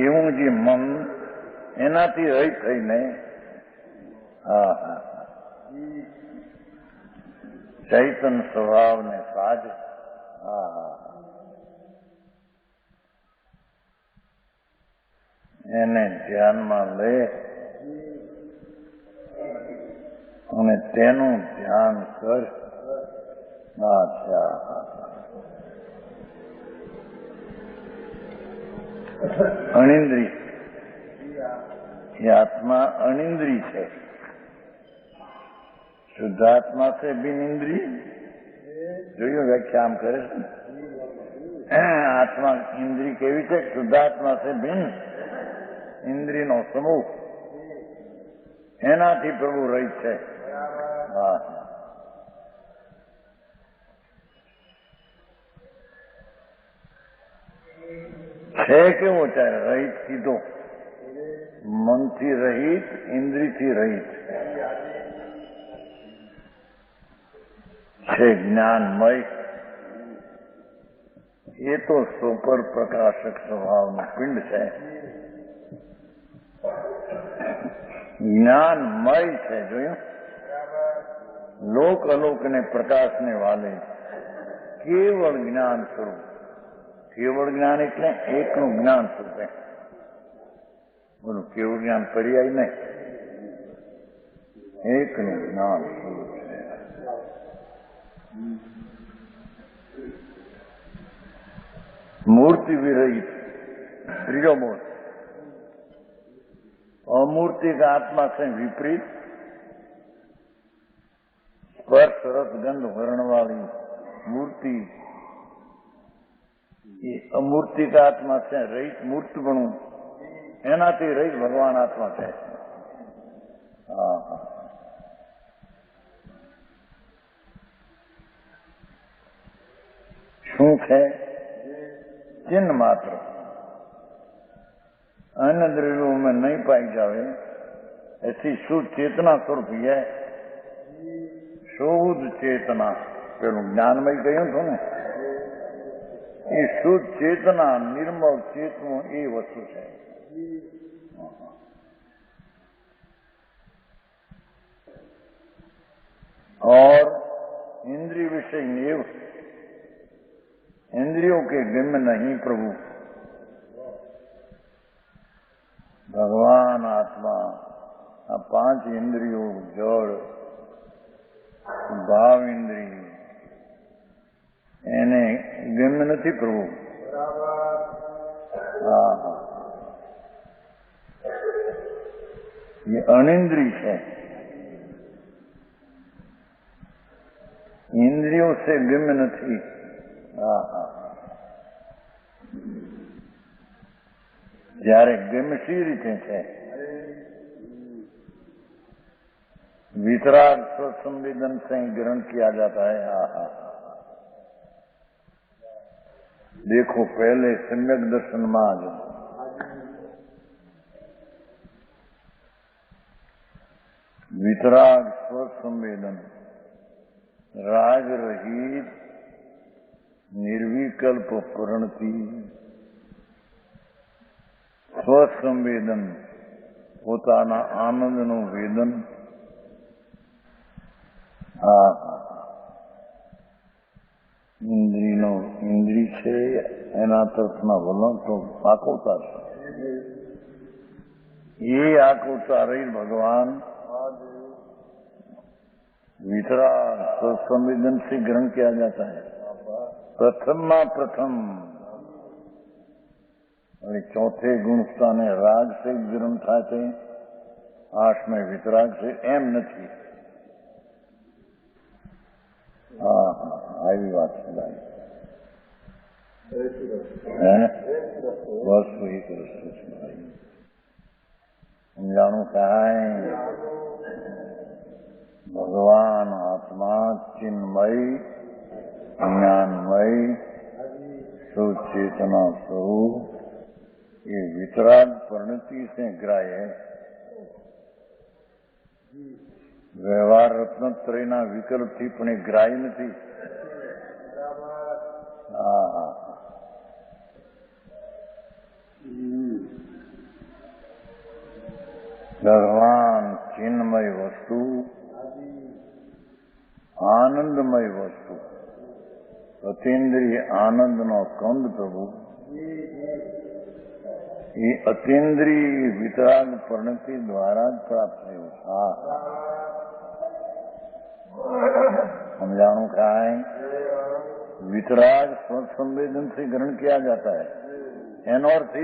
એવું જે મન એનાથી રહી થઈને ચૈતન સ્વભાવને સાજ. એને ધ્યાનમાં લે અને તેનું ધ્યાન કર. અનિંદ્રિય એ આત્મા અનિંદ્રિય છે. શુદ્ધાત્મા છે બિન ઇન્દ્રિય. જોયું વ્યાખ્યા આમ કરે છે. આત્મા ઇન્દ્રિય કેવી છે? શુદ્ધાત્મા છે બિન ઇન્દ્રિયનો સમૂહ, એનાથી પ્રભુ રહિત છે. હા, છે કેવો ત્યારે રહિત કીધો? મનથી રહિત, ઇન્દ્રિયથી રહિત છે. જ્ઞાનમય એ તો સુપર પ્રકાશક સ્વભાવનું પિંડ છે, જ્ઞાનમય છે. જોયું? લોક અલોકને પ્રકાશને વાલે કેવળ જ્ઞાન સ્વરૂપ. કેવળ જ્ઞાન એટલે એકનું જ્ઞાન સ્વરૂપે. બોલું, કેવળ જ્ઞાન પર્યાય નહીં, એકનું જ્ઞાન સ્વરૂપ છે. मूर्ति विरहित त्रियो मूर्त, अमूर्ति का आत्मा से विपरीत स्पर्श रस गंध वर्ण वाली मूर्ति, ये अमूर्ति का आत्मा से रहित मूर्त बनू एनाथी रहित भगवान आत्मा है। શું છે? चिन्ह मात्र, अन्य द्रव्यों में नहीं पाई जावे ऐसी शुद्ध चेतना स्वरूप है। शुद्ध चेतना પેલું જ્ઞાનમય કહ્યું હતું ને, એ શુદ્ધ ચેतना निर्मल चेतनो એ વસ્તુ છે। और इंद्रिय विषय नेव, इंद्रियों के गम्य नहीं प्रभु। भगवान आत्मा आ 5 इंद्रियों जड़ भाव इंद्रिय એને ગમ્ય નથી પ્રભુ। ये अनिंद्रिय है, इंद्रियों से गम्य નથી। જ્યારે ગમ્ય સી રીતે છે? वितराग स्वसंवेदन से ग्रहण किया जाता है। देखो पहले सम्यक दर्शन में वितराग स्वसंवेदन राग रहित निर्विकल्प परिणति स्वसंवेदन પોતાના આનંદનું વેદન। ઇન્દ્રિયનો ઇન્દ્રિય છે એના તરફના વલણ તો આકુરતા છે। એ આકુરતા રહી भगवान वितराग स्वसंवेदन से ग्रहण किया जाता है। प्रथम प्रथम और चौथे गुण स्थाने राग से ग्रहण था, 8में वितराग से एम नहीं। આવી વાત છે બસ એક રસ્તો છે ભાઈ, સમજાણું કાંઈ। ભગવાન આત્મા ચિન્મય જ્ઞાનમય सुचेतना स्वरूप ये वितराग परिणति से ग्राह्य है। व्यवहार रत्नत्रयना विकल्पથી પણ એ ગ્રાહ્ય નથી। भगवान चिन्मय वस्तु, आनंदमय वस्तु, अतीन्द्रिय आनंदનો કંદ પ્રભુ એ અતીન્દ્રિય વિતરાગ પરિણતિ દ્વારા જ પ્રાપ્ત થયું। समझाणु का है। वितराग स्वसंवेदन से ग्रहण किया जाता है। एनो अर्थ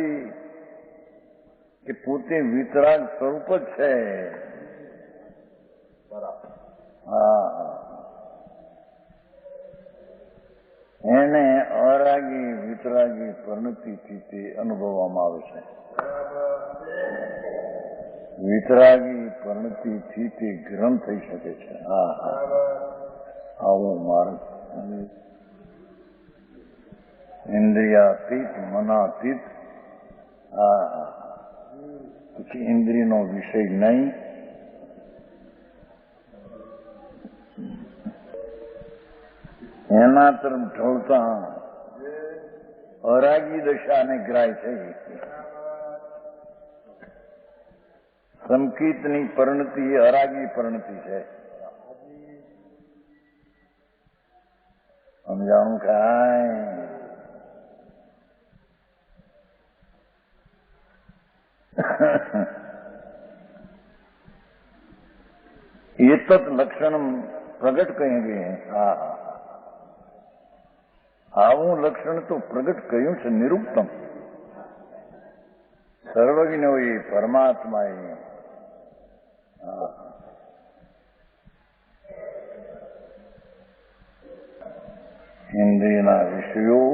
कि पोते वितराग स्वरूप ज छे। એને અરાગી વિતરાગી પરિણતિથી તે અનુભવવામાં આવે છે। વિતરાગી પરિણતિથી તે ગ્રહણ થઈ શકે છે। આવું માર્ગ ઇન્દ્રિયાતીત મનાતીત, પછી ઇન્દ્રિયનો વિષય નહીં। એના તરફ ઢોળતા અરાગી દશાને ગ્રાહ્ય થઈ। સંકિતની પરિણતિ એ અરાગી પરિણતિ છે। સમજાણું કાંઈ? एतत् लक्षणम प्रकट कहेंगे। આવું લક્ષણ તો પ્રગટ કર્યું છે નિરુક્તમ. સર્વજ્ઞ હોય પરમાત્મા એ ઇન્દ્રિયના વિષયો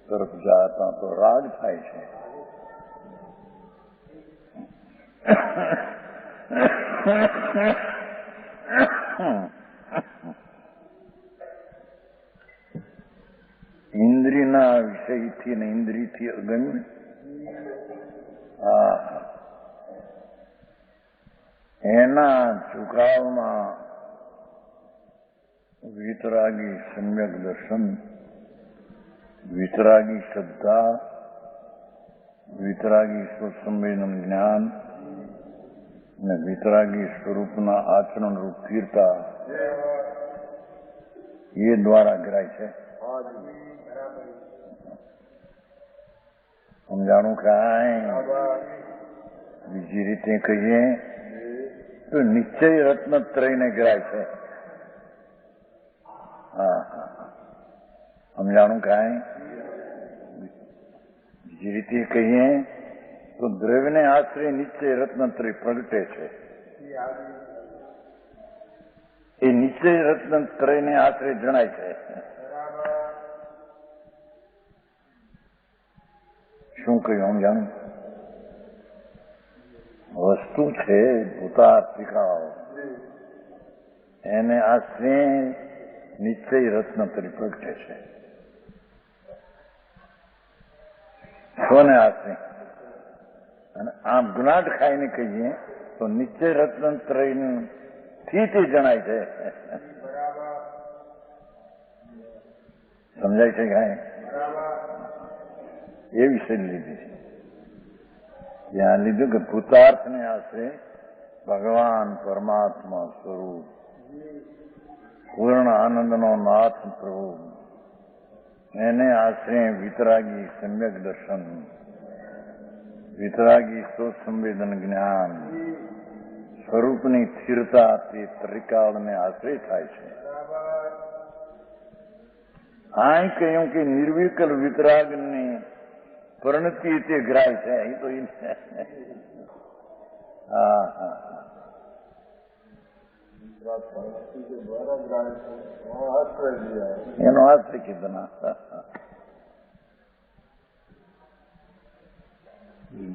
તરફ જાતા તો રાગ થાય છે. ઇન્દ્રિયના વિષયથી ને ઇન્દ્રિયથી અગમ્ય એના ઝુકાવમાં વિતરાગી સમ્યક દર્શન, વિતરાગી શ્રદ્ધા, વિતરાગી સ્વસંવેદન જ્ઞાન અને વિતરાગી સ્વરૂપના આચરણ રૂપ સ્થિરતા એ દ્વારા ગ્રાય છે. સમજાણું કાંઈ? બીજી રીતે કહીએ તો નિશ્ચય રત્નત્રયને ગ્રાય છે. સમજાણું કાંઈ? બીજી રીતે કહીએ તો દ્રવ્યને આશ્રય નિશ્ચય રત્નત્રય પ્રગટે છે. એ નિશ્ચય રત્નત્રયને આશ્રય જણાય છે. શું કહ્યું સમજાણું? વસ્તુ છે ભૂતાર્થિકાઓ, એને આશ્રય નિશ્ચય રત્નત્રય પ્રગટે છે. સ્વને આશ્રય. અને આમ ગુનાટ ખાઈને કહીએ તો નિશ્ચય રત્નત્રયથી તે જણાય છે. સમજાય છે કાંઈ? એ વિષય લીધી છે. ત્યાં લીધું કે ભૂતાર્થને આશ્રય ભગવાન પરમાત્મા સ્વરૂપ પૂર્ણ આનંદનો નાથ પ્રભુ, એને આશ્રય વિતરાગી સમ્યક દર્શન, વિતરાગી સ્વસંવેદન જ્ઞાન, સ્વરૂપની સ્થિરતા તે ત્રિકાળને આશ્રય થાય છે. આ કહ્યું કે નિર્વિકલ વિતરાગની પરિણતિ તે ગ્રાય છે. એ તો એનો આશ્રય કીધો.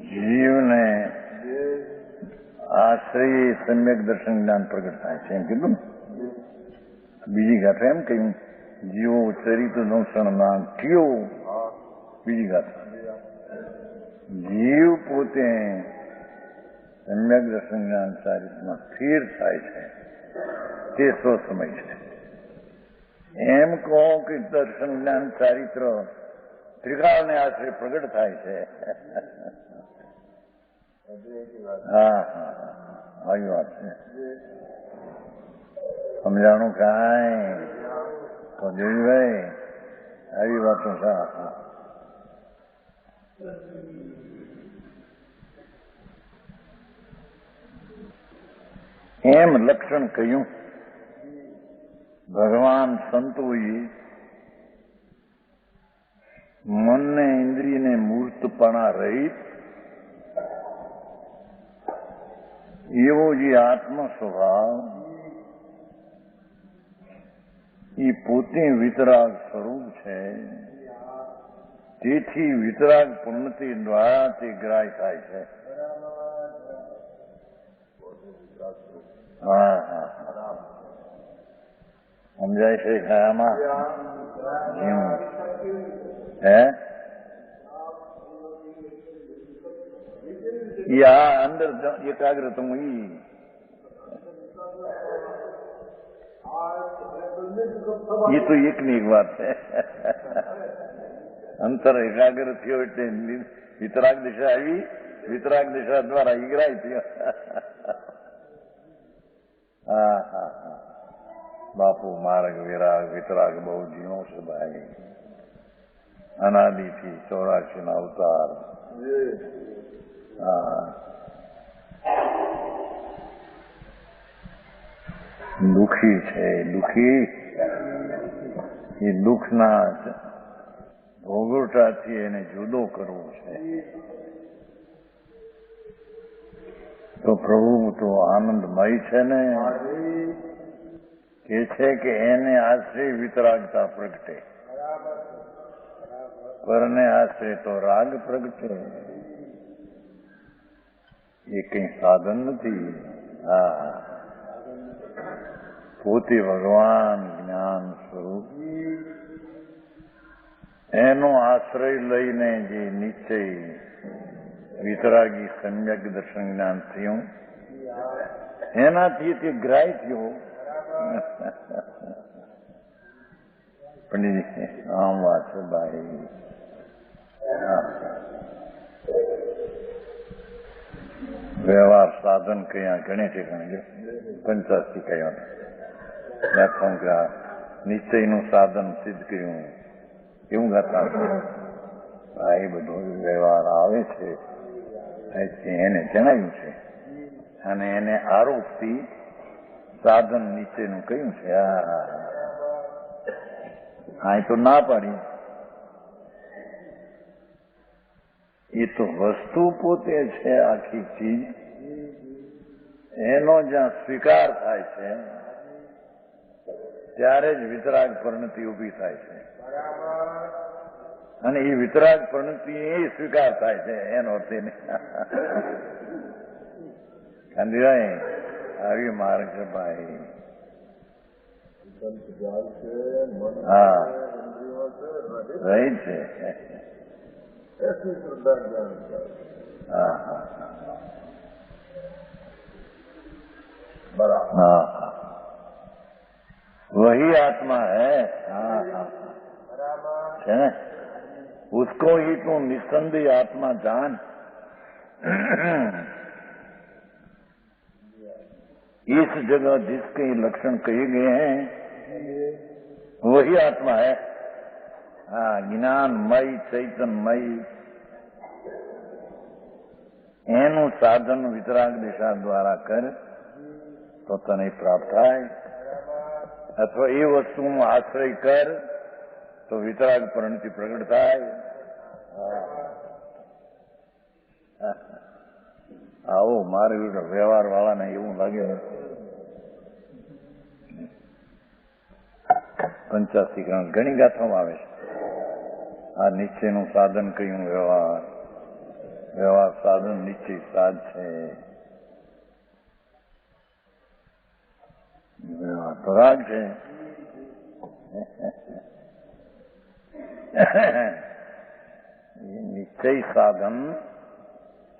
જીવને આશ્રય સમ્યક દર્શન જ્ઞાન પ્રગટ થાય છે એમ કીધું ને. બીજી ગાથા એમ કહ્યું જીવો ચરિત્ર દંસણ ના કયો. બીજી ગાથા જીવ પોતે સમ્યક દર્શન જ્ઞાન ચારિત્રમાં સ્થિર થાય છે તે સ્વસમય છે. એમ કહો કે દર્શન જ્ઞાન ચારિત્ર ત્રિકાળને આશ્રય પ્રગટ થાય છે. આવી વાત છે. સમજાણું કાંઈ? તો જોયું ભાઈ આવી વાતો છે. એમ લક્ષણ કહ્યું. ભગવાન સંતોએ મનને ઇન્દ્રિયને મૂર્તપણા રહિત એવો જે આત્મ સ્વભાવ એ પોતે વિતરાગ સ્વરૂપ છે. તેથી વિતરાગ પૂર્ણતિ દ્વારા તે ગ્રાહ્ય થાય છે. સમજાય છે આમાં? હે યા અંદર એકાગ્રતમ એ તો એકની એક વાત છે. અંતર એકાગ્ર થયો એટલે વિતરાગ દિશા આવી, વિતરાગ દિશા દ્વારા ઈગ્રાય થયો. બાપુ માર્ગ વિરાગ વિતરાગ બહુ ઝીણો છે ભાઈ. અનાદિથી 84 ના અવતાર. દુઃખી છે દુઃખી. એ દુઃખના ભોગવટાથી એને જુદો કરવો છે. તો પ્રભુ તો આનંદમય છે ને, કે છે કે એને આશ્રય વિતરાગતા પ્રગટે, પરને આશ્રય તો રાગ પ્રગટે. એ કઈ સાધન નથી. હા, પોતે ભગવાન જ્ઞાન સ્વરૂપ, એનો આશ્રય લઈને જે નિશ્ચય વિતરાગી સમ્યક દર્શન જ્ઞાન થયું, એનાથી તે ગ્રાહ્ય થયો. પંડિતજી આમ વાત છે ભાઈ. વ્યવહાર સાધન કયા ઘણી ઠેકાણે 85 કયા નિશ્ચયનું સાધન સિદ્ધ કર્યું એવું ગાતા. એ બધો વ્યવહાર આવે છે, એને જણાવ્યું છે, અને એને આરોપથી સાધન નીચેનું કહ્યું છે. હા, તો ના પાડી. એ તો વસ્તુ પોતે છે, આખી ચીજ, એનો જ્યાં સ્વીકાર થાય છે ત્યારે જ વિતરાગ પરિણતિ ઉભી થાય છે. અને એ વિતરાગ પરિણતિ એ સ્વીકાર થાય છે, એનો અર્થ એ નહીં. કાંદીભાઈ આવી માર્ગ છે ભાઈ. હા, રહી છે. बराबर, वही आत्मा है. है ना, उसको ही तू निस्संदेह आत्मा जान. इस जगह जिसके लक्षण कहे गए हैं वही आत्मा है. हाँ, ज्ञानमय चैतन्यमय, એનું સાધન વિતરાગ દિશા દ્વારા કર તો તને પ્રાપ્ત થાય, અથવા એ વસ્તુનો આશ્રય કર તો વિતરાગ પરિણતિ પ્રગટ થાય. આવો મારે વ્યવહાર વાળાને એવું લાગે. 85 ઘણી ગાથામાં આવે છે. આ નિશ્ચયનું સાધન કયું વ્યવહાર, વ્યવહાર સાધન નિશ્ચય સાધ છે. વ્યવહાર તો રાગ છે. નિશ્ચય સાધન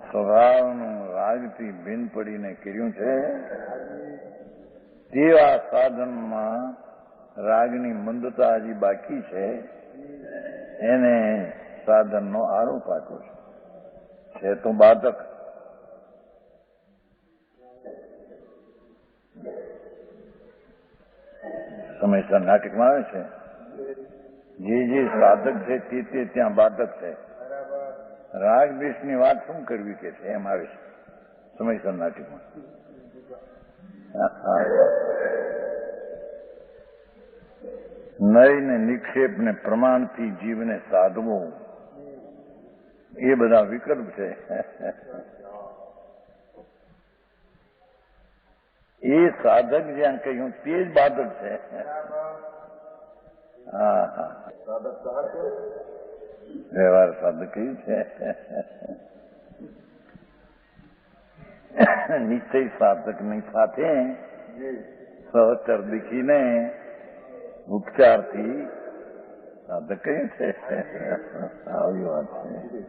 સ્વભાવનું રાગથી ભિન્ન પડીને કર્યું છે. તેવા સાધનમાં રાગની મંદતા હજી બાકી છે, એને સાધનનો આરોપ આપ્યો છે તો બાધક. સમયસર નાટકમાં આવે છે, જે સાધક છે તે ત્યાં બાધક છે. રાગ દ્વેષની વાત શું કરવી કે છે, એમ આવે છે સમયસર નાટકમાં. નય ને નિક્ષેપ ને પ્રમાણથી જીવને સાધવો, એ બધા વિકલ્પ છે. એ સાધક જ્યાં કહ્યું તે જ બાધક છે. હા, વ્યવહાર સાધક કહ્યું છે. નિશ્ચય સાધકની સાથે સહચર દીખીને ઉપચારથી સાધક કહ્યું છે. આવી વાત છે.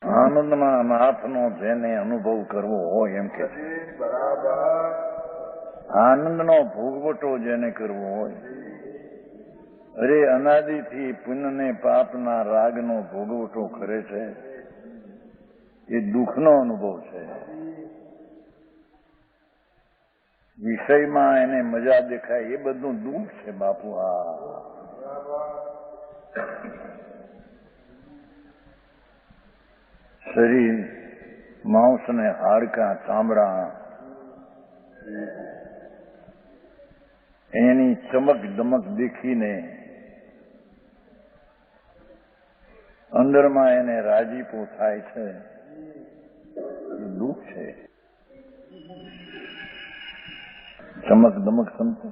આનંદમાં નાથનો જેને અનુભવ કરવો હોય એમ કે છે. આનંદનો ભોગવટો જેને કરવો હોય, અરે અનાદિથી પુણ્યને પાપના રાગનો ભોગવટો કરે છે, એ દુઃખનો અનુભવ છે. વિષયમાં એને મજા દેખાય એ બધું દુઃખ છે બાપુ. શરીર, માંસ ને હાડકાં, ચામડા, એની ચમક દમક દેખીને અંદરમાં એને રાજીપો થાય છે, દુઃખ છે. ચમક દમક સમજો,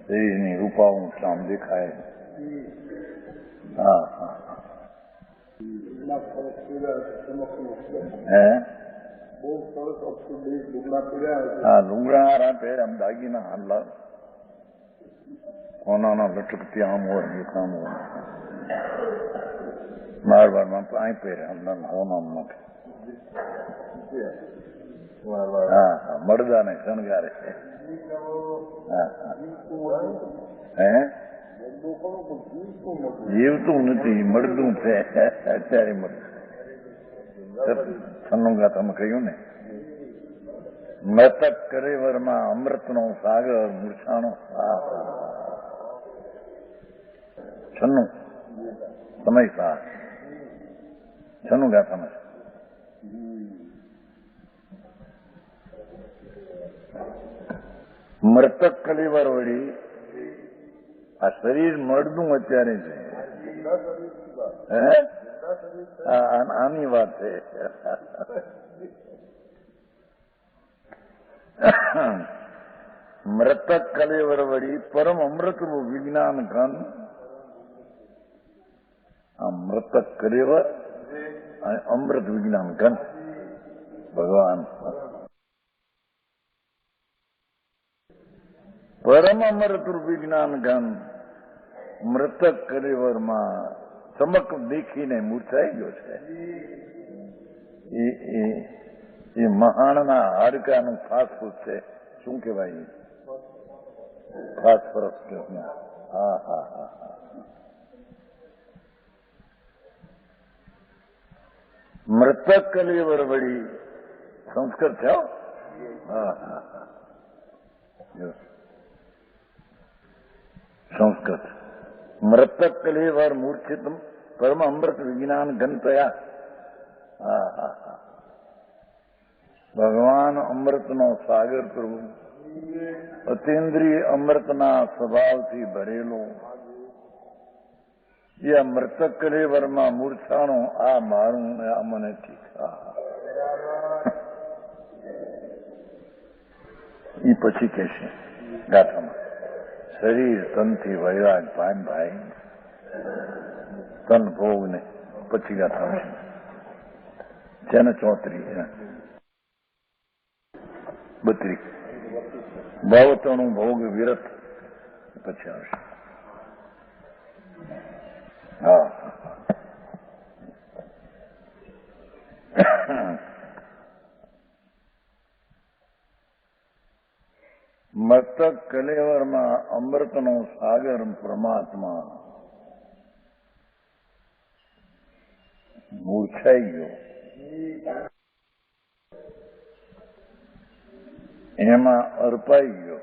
શરીરની રૂપાવું ચામ દેખાય. હા હા હે હા લુગડા હારા પહેરે, આમ દાગીના હાલા કોનાના લટકતી આમ હોય એ કામ હોય. મારવાડમાં અહીં પહેરે અંદર હોનામ નાખે. હા હા મળદાને શણગારે છે. હા હા હે જીવતું નથી, મળદું છે અત્યારે મળતું. છન્નુંગા તમે કહ્યું ને, મૃતક કરેવરમાં અમૃતનો સાગર મૂર્છાનો. છન્નું સમય સા છન્નું ગાથામાં મૃતક કલેવર વળી આ શરીર મળદું અત્યારે છે. આની વાત છે. મૃતક કલેવર વળી પરમ અમૃતનું વિજ્ઞાન ઘન. આ મૃતક કલેવર અને અમૃત વિજ્ઞાન ઘન ભગવાન પરમ અમૃત વિજ્ઞાન ઘન મૃતક કલેવરમાં ચમક દેખીને મૂર્છાઈ ગયો છે. એ મહાણના હાડકાનું ફાસ્ફરસ છે. શું કહેવાય? ફાસ્ફરસ. હા હા હા હા મૃતક કલેવર વળી સંસ્કૃત થયો. હા હા હા સંસ્કૃત. મૃતક કલેવર મૂર્છિતમ પરમ અમૃત વિજ્ઞાન ઘનતયા. હા હા હા ભગવાન અમૃતનો સાગર પ્રભુ, અતિન્દ્રિય અમૃતના સ્વભાવથી ભરેલો એ મૃતક કલેવરમાં મૂર્છાણો આ મારું આ મને ઠીક. એ પછી કે છે ગાથામાં, શરીર તનથી વૈરાગ પામ ભાઈ તન ભોગ ને. પછી ગાથામાં છે ને 34 32 ભાવતણું ભોગ વિરત પછી આવશે. હા મસ્તક કલેવરમાં અમૃતનો સાગર પરમાત્મા મૂર્છાઈ ગયો. એમાં અર્પાઈ ગયો.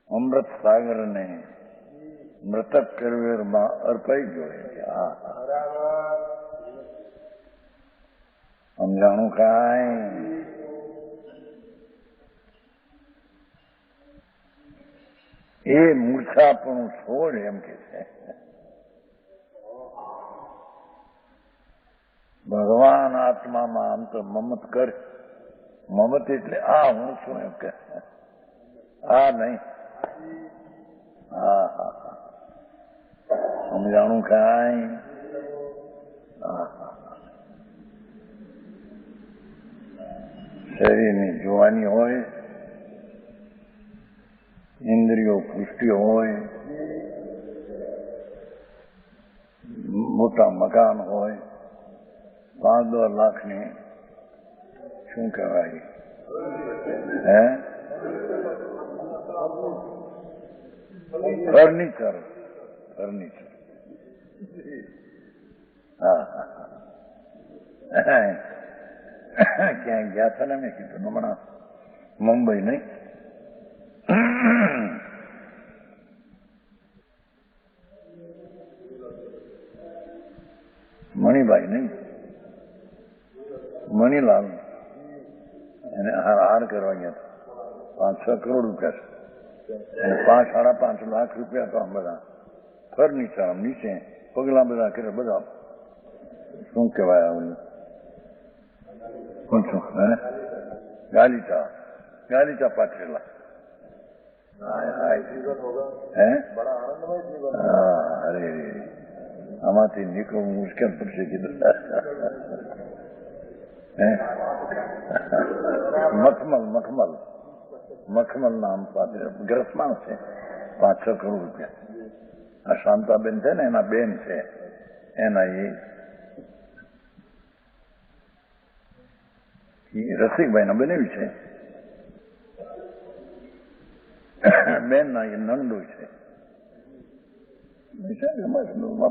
અમૃત સાગરને મૃતક કલેવરમાં અર્પાઈ ગયો. સમજાણું કાંઈ? એ મૂર્છાપણું છોડ એમ કે છે. ભગવાન આત્મામાં આમ તો મમત કર. મમત એટલે આ હું છું એમ કે, આ નહીં. હા હા હા સમજાણું કાંઈ? હા હા શરીરની જોવાની હોય, ઇન્દ્રિયો પુષ્ટિ હોય, મોટા મકાન હોય, 5-10 લાખની શું કહેવાય હે ફર્નિચર. હા ક્યાંય ગયા હતા ને મેં કીધું હમણાં મુંબઈ નહીં, મણિભાઈ નહીં, મણિલાલ એને હાર કરવા ગયા હતા 5-6 કરોડ રૂપિયા છે અને 5-5.5 લાખ રૂપિયા તો આમ બધા ફર્નિચર આમ નીચે પગલા બધા કરે બધા શું કહેવાય આવું કોણ છું ગાલીચા પાથરેલા હે અરે આમાંથી નીકળવું મુશ્કેલ પડશે કીધું મખમલ નામ પાત્ર ગ્રસમાં છે 5-6 કરોડ રૂપિયા. આ શાંતાબેન છે ને એના બેન છે એના એ રસિકભાઈ ના બનાવ્યું છે બેન ના એ નંદુ છે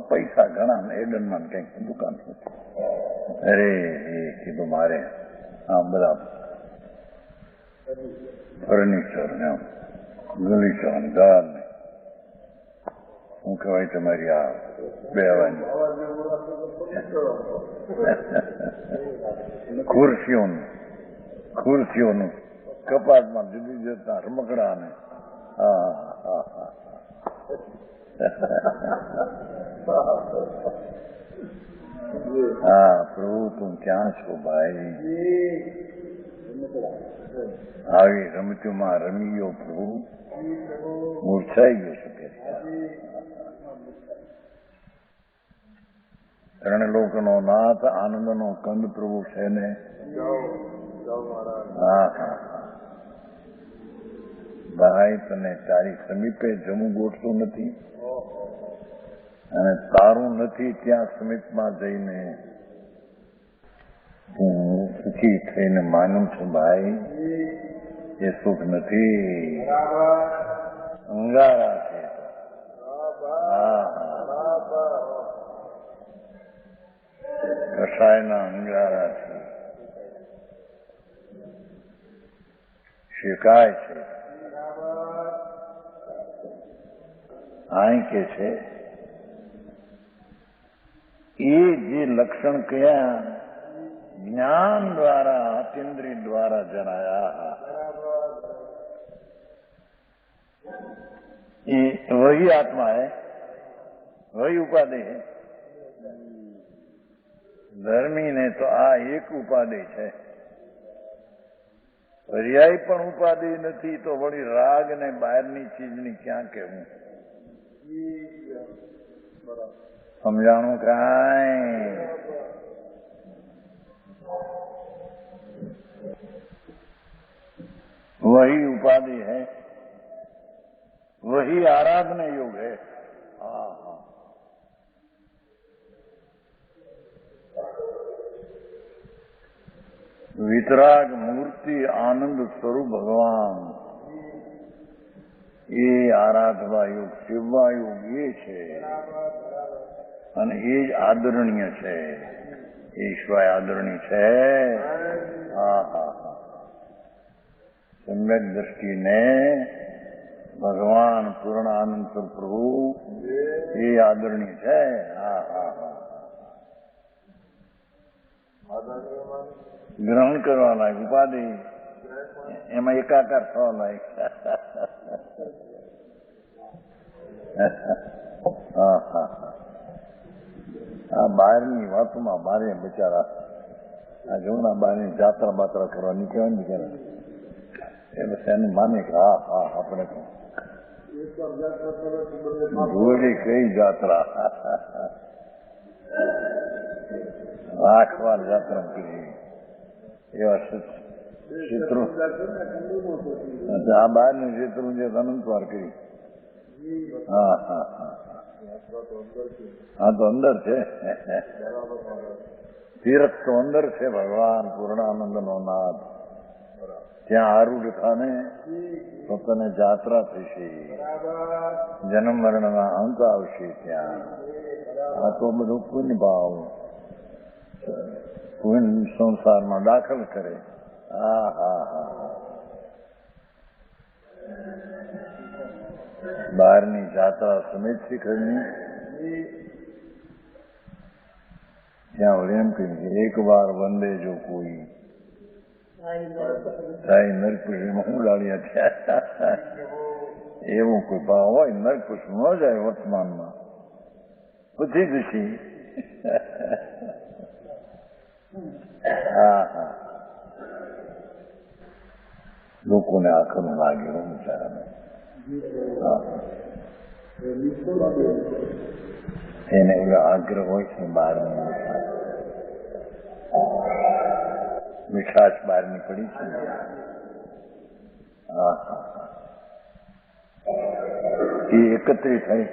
પૈસા ઘણા એડનમાં કઈક દુકાન છે. અરે એ કીધું મારે આ બધા ફર્નિચર ને ગલીચા ને દાળ ને શું કહેવાય તમારી આ બેવાની ખુરશીઓનું કપાટમાં જુદી જતા રમકડા ને હા પ્રભુ તું ક્યાં છો ભાઈ? આવી રમતીમાં રમી ગયો પ્રભુ, મૂર્છાઈ ગયો શકે. ત્રણ લોકનો નાથ આનંદનો કંદ પ્રભુ છે ને. હા હા ભાઈ તને તારી સમીપે જમવું ગોઠતું નથી અને તારું નથી ત્યાં સમીપમાં જઈને હું સુખી થઈને માનું છું ભાઈ. એ સુખ નથી, અંગારા છે. કસાયના અંગારા છે, શેકાય છે. અહીં કે છે એ જે લક્ષણ કયા જ્ઞાન દ્વારા અતિન્દ્રિય દ્વારા જણાયા એ વહી આત્મા है, वही उपाधि है. ધર્મી ને તો આ એક ઉપાધિ છે, પર્યાય પણ ઉપાધિ નથી તો વળી રાગ ને બહારની ચીજની ક્યાં કહેવું? સમજાણું કાંઈ? वही उपाधि है, वही आराधना योग है. हाँ हाँ वितराग मूर्ति आनंद स्वरूप भगवान એ આરાધવા યુગ સેવા યુગ એ છે અને એ જ આદરણીય છે. એ સિવાય આદરણીય છે? હા હા હા સમ્યક દ્રષ્ટિને ભગવાન પૂર્ણ આનંદ પ્રભુ એ આદરણીય છે. હા હા હા ગ્રહણ કરવા લાયક ઉપાધિ એમાં એકાકાર થવા લાયક. હા હા આ બહારની વાતોમાં મારે બિચારા આ જમણા બહારની જાત્રા બાત્રા કરવા નીકળ્યા ને બિચારા એ બસ એને માને કે હા હા આપણે જોડી કઈ જાત્રા રાખવાર જાત્રા કરી એવા ચિત્રો આ બહારનું ચિત્રું જે અનંતવાર કરી. હા હા હા હા તો અંદર છે, તીર્થ તો અંદર છે. ભગવાન પૂર્ણાનંદ નો નાથ ત્યાં આરૂઢ થાને તો તને જાત્રા થશે, જન્મ મરણના અંત આવશે ત્યાં. આ તો બધું પુણ્ય ભાવ પુણ્ય સંસારમાં દાખલ કરે. હા હા હા બહારની જાત્રા સમેત શિખરની ત્યાં વળી એમ કહ્યું કે એક વાર વંદે જો કોઈ થાય નરકુશમાં હું લાડ્યા થયા. એવું કોઈ ભાવ હોય નરકુશ ન જાય વર્તમાનમાં બધી દુષી. હા હા, લોકોને આખર લાગે એવું બિચારાને. એને એવો આગ્રહ હોય છે બહારની મીઠાશ બહારની પડી છે. હા હા, એ એકત્રિત થઈ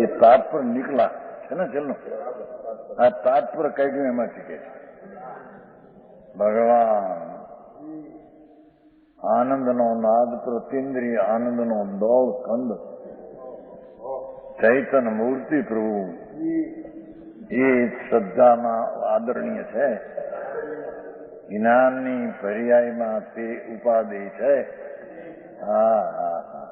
એ તાપ પર નીકળા છે ને. ચલો આ તાપ પર કઈ ગયું એમાંથી કે ભગવાન આનંદનો નાદ પ્રતિન્દ્રિય આનંદનો દોડ કંદ ચૈતન મૂર્તિ પ્રભુ એ શ્રદ્ધામાં આદરણીય છે. જ્ઞાનની પર્યાયમાં તે ઉપાધિ છે. હા હા હા,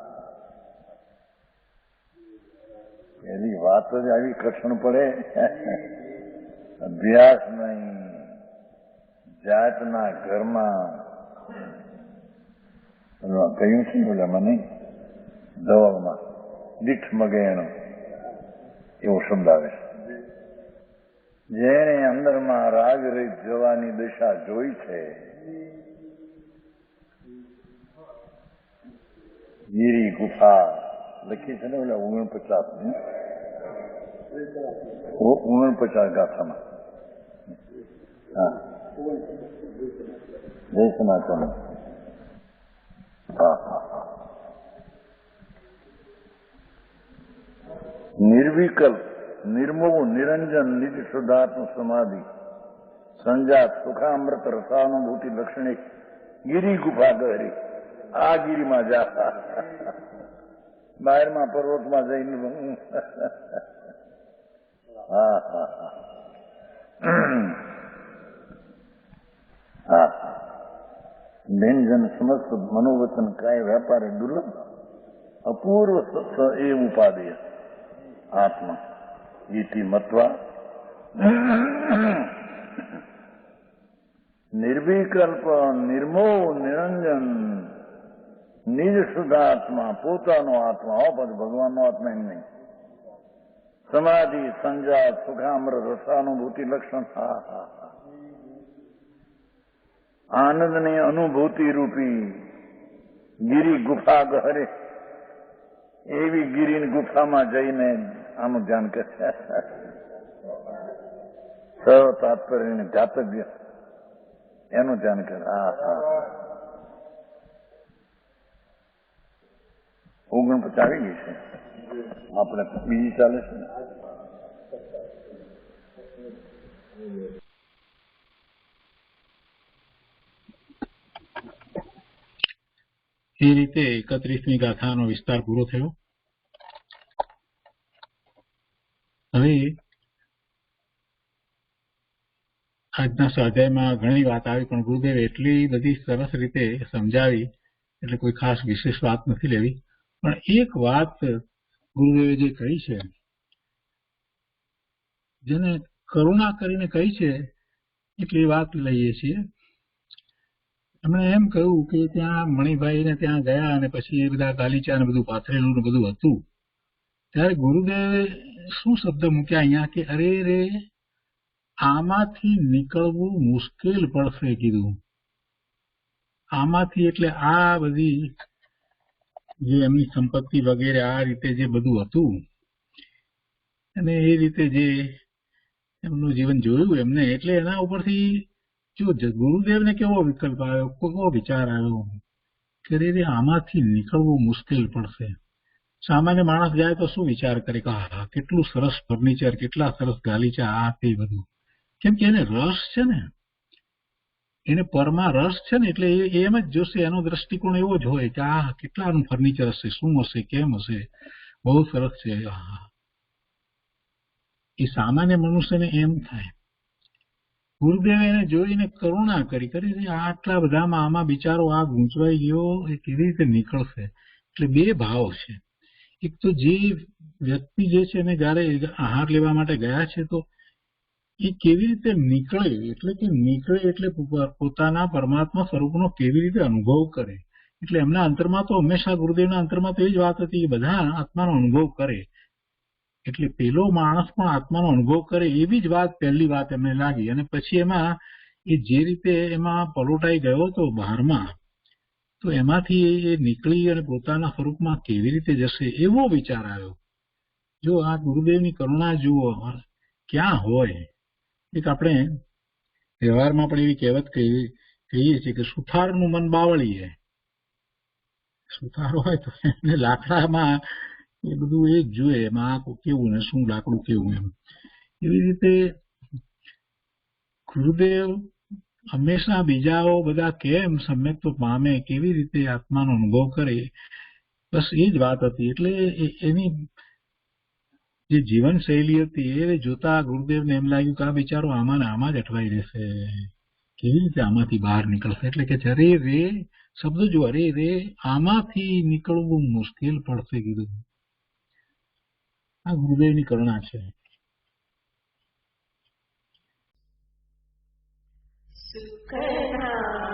એની વાત જ આવી કઠણ પડે. અભ્યાસ નહીં, જાતના ઘરમાં કહ્યું છે બોલે મને દવામાં દીઠ મગેણો એવો શબ્દ આવે છે. જેણે અંદરમાં રાગ રહિત જવાની દિશા જોઈ છે, ગીરી ગુફા લખી છે ને ઓલા 49 49 ગાથામાં. હા, જય સનાતન. હા હા હા, નિર્વિકલ્પ નિર્મોહ નિરંજન નિજ શુદ્ધાત્મ સમાધિ સંજાત સુખામૃત રસાનુભૂતિ લક્ષણિક ગિરી ગુફા ગહરી. આ ગિરીમાં જા, બહારમાં પર્વતમાં જઈને. હા હા હા હા, વ્યંજન સમસ્ત મનોવચન કાય વ્યાપારે દુર્લભ અપૂર્વ એ ઉપાદેય આત્મા ઇતિ મત્વા નિર્વિકલ્પ નિર્મોહ નિરંજન નિજ શુદ્ધાત્મા પોતાનો આત્મા હો, પછી ભગવાનનો આત્મા એમ નહીં. સમાધિ સંજાત સુખામૃત રસાનુભૂતિ લક્ષણ. હા હા હા, આનંદની અનુભૂતિ રૂપી ગિરી ગુફા ગહરે. એવી ગિરીની ગુફામાં જઈને આનું ધ્યાન કરે. સર્વ તાત્પર્ય જાતવ્ય એનું ધ્યાન કરે. હા હા, 49 આવી ગઈ છે. આપણે બીજી ચાલે છે ને. એ રીતે 31મી ગાથાનો વિસ્તાર પૂરો થયો. હવે આજના સ્વાધ્યાયમાં ઘણી વાત આવી, પણ ગુરુદેવ એટલી બધી સરસ રીતે સમજાવી એટલે કોઈ ખાસ વિશેષ વાત નથી લેવી. પણ એક વાત ગુરુદેવે જે કહી છે, જેને કરુણા કરીને કહી છે, એટલી વાત લઈએ છીએ. એમણે એમ કહ્યું કે ત્યાં મણિભાઈને ત્યાં ગયા અને પછી એ બધા ગાલીચા ને બધું પાથરેલું ને બધું હતું, ત્યારે ગુરુદેવે શું શબ્દ મૂક્યા અહીંયા કે અરે રે આમાંથી નીકળવું મુશ્કેલ પડશે કીધું. આમાંથી એટલે આ બધી જે એમની સંપત્તિ વગેરે આ રીતે જે બધું હતું અને એ રીતે જે એમનું જીવન જોયું એમને, એટલે એના ઉપરથી જો ગુરુદેવને કેવો વિકલ્પ આવ્યો, કેવો વિચાર આવ્યો કે રે આમાંથી નીકળવું મુશ્કેલ પડશે. સામાન્ય માણસ જાય તો શું વિચાર કરે કે હા કેટલું સરસ ફર્નિચર, કેટલા સરસ ગાલીચા, આ તે બધું. કેમ કે એને રસ છે ને, એને પરમાં રસ છે ને, એટલે એ એમ જ જોશે. એનો દ્રષ્ટિકોણ એવો જ હોય કે આ કેટલાનું ફર્નિચર હશે, શું હશે, કેમ હશે, બહુ સરસ છે. એ સામાન્ય મનુષ્યને એમ થાય. ગુરુદેવે એને જોઈને કરુણા કરી આટલા બધામાં આમાં બિચારો આ ગૂંચવાઈ ગયો, એ કેવી રીતે નીકળશે. એટલે બે ભાવ છે. એક તો જે વ્યક્તિ જે છે એને જયારે આહાર લેવા માટે ગયા છે, તો એ કેવી રીતે નીકળે, એટલે કે નીકળે એટલે પોતાના પરમાત્મા સ્વરૂપનો કેવી રીતે અનુભવ કરે. એટલે એમના અંતરમાં તો હંમેશા ગુરુદેવના અંતરમાં તો એ જ વાત હતી કે બધા આત્માનો અનુભવ કરે, એટલે પેલો માણસ પણ આત્માનો અનુભવ કરે એવી જ વાત પહેલી વાત એમને લાગી. અને પછી એમાં એ જે રીતે એમાં પલોટાઈ ગયો હતો બહારમાં, તો એમાંથી એ નીકળી અને પોતાના સ્વરૂપમાં કેવી રીતે જશે એવો વિચાર આવ્યો. જો આ ગુરુદેવની કરુણા જુઓ ક્યાં હોય. એક આપણે વ્યવહારમાં પણ એવી કહેવત કહીએ છીએ કે સુથારનું મન બાવળી છે. સુથાર હોય તો એને લાકડામાં એ બધું એ જ જોઈએ, એમાં આ કેવું ને શું લાકડું કેવું એમ. એવી રીતે ગુરુદેવ હંમેશા બીજાઓ બધા કેમ સમ્યક્તો પામે, કેવી રીતે આત્માનો અનુભવ કરે, બસ એ જ વાત હતી. એટલે એની જે જીવનશૈલી હતી એ જોતા ગુરુદેવને એમ લાગ્યું કે આ બિચારો આમાં ને આમાં જ અટવાઈ રહેશે, કેવી રીતે આમાંથી બહાર નીકળશે. એટલે કે અરે રે શબ્દ જો, અરે રે આમાંથી નીકળવું મુશ્કેલ પડશે કીધું. આ ગુરુદેવની કરુણા છે. સુખના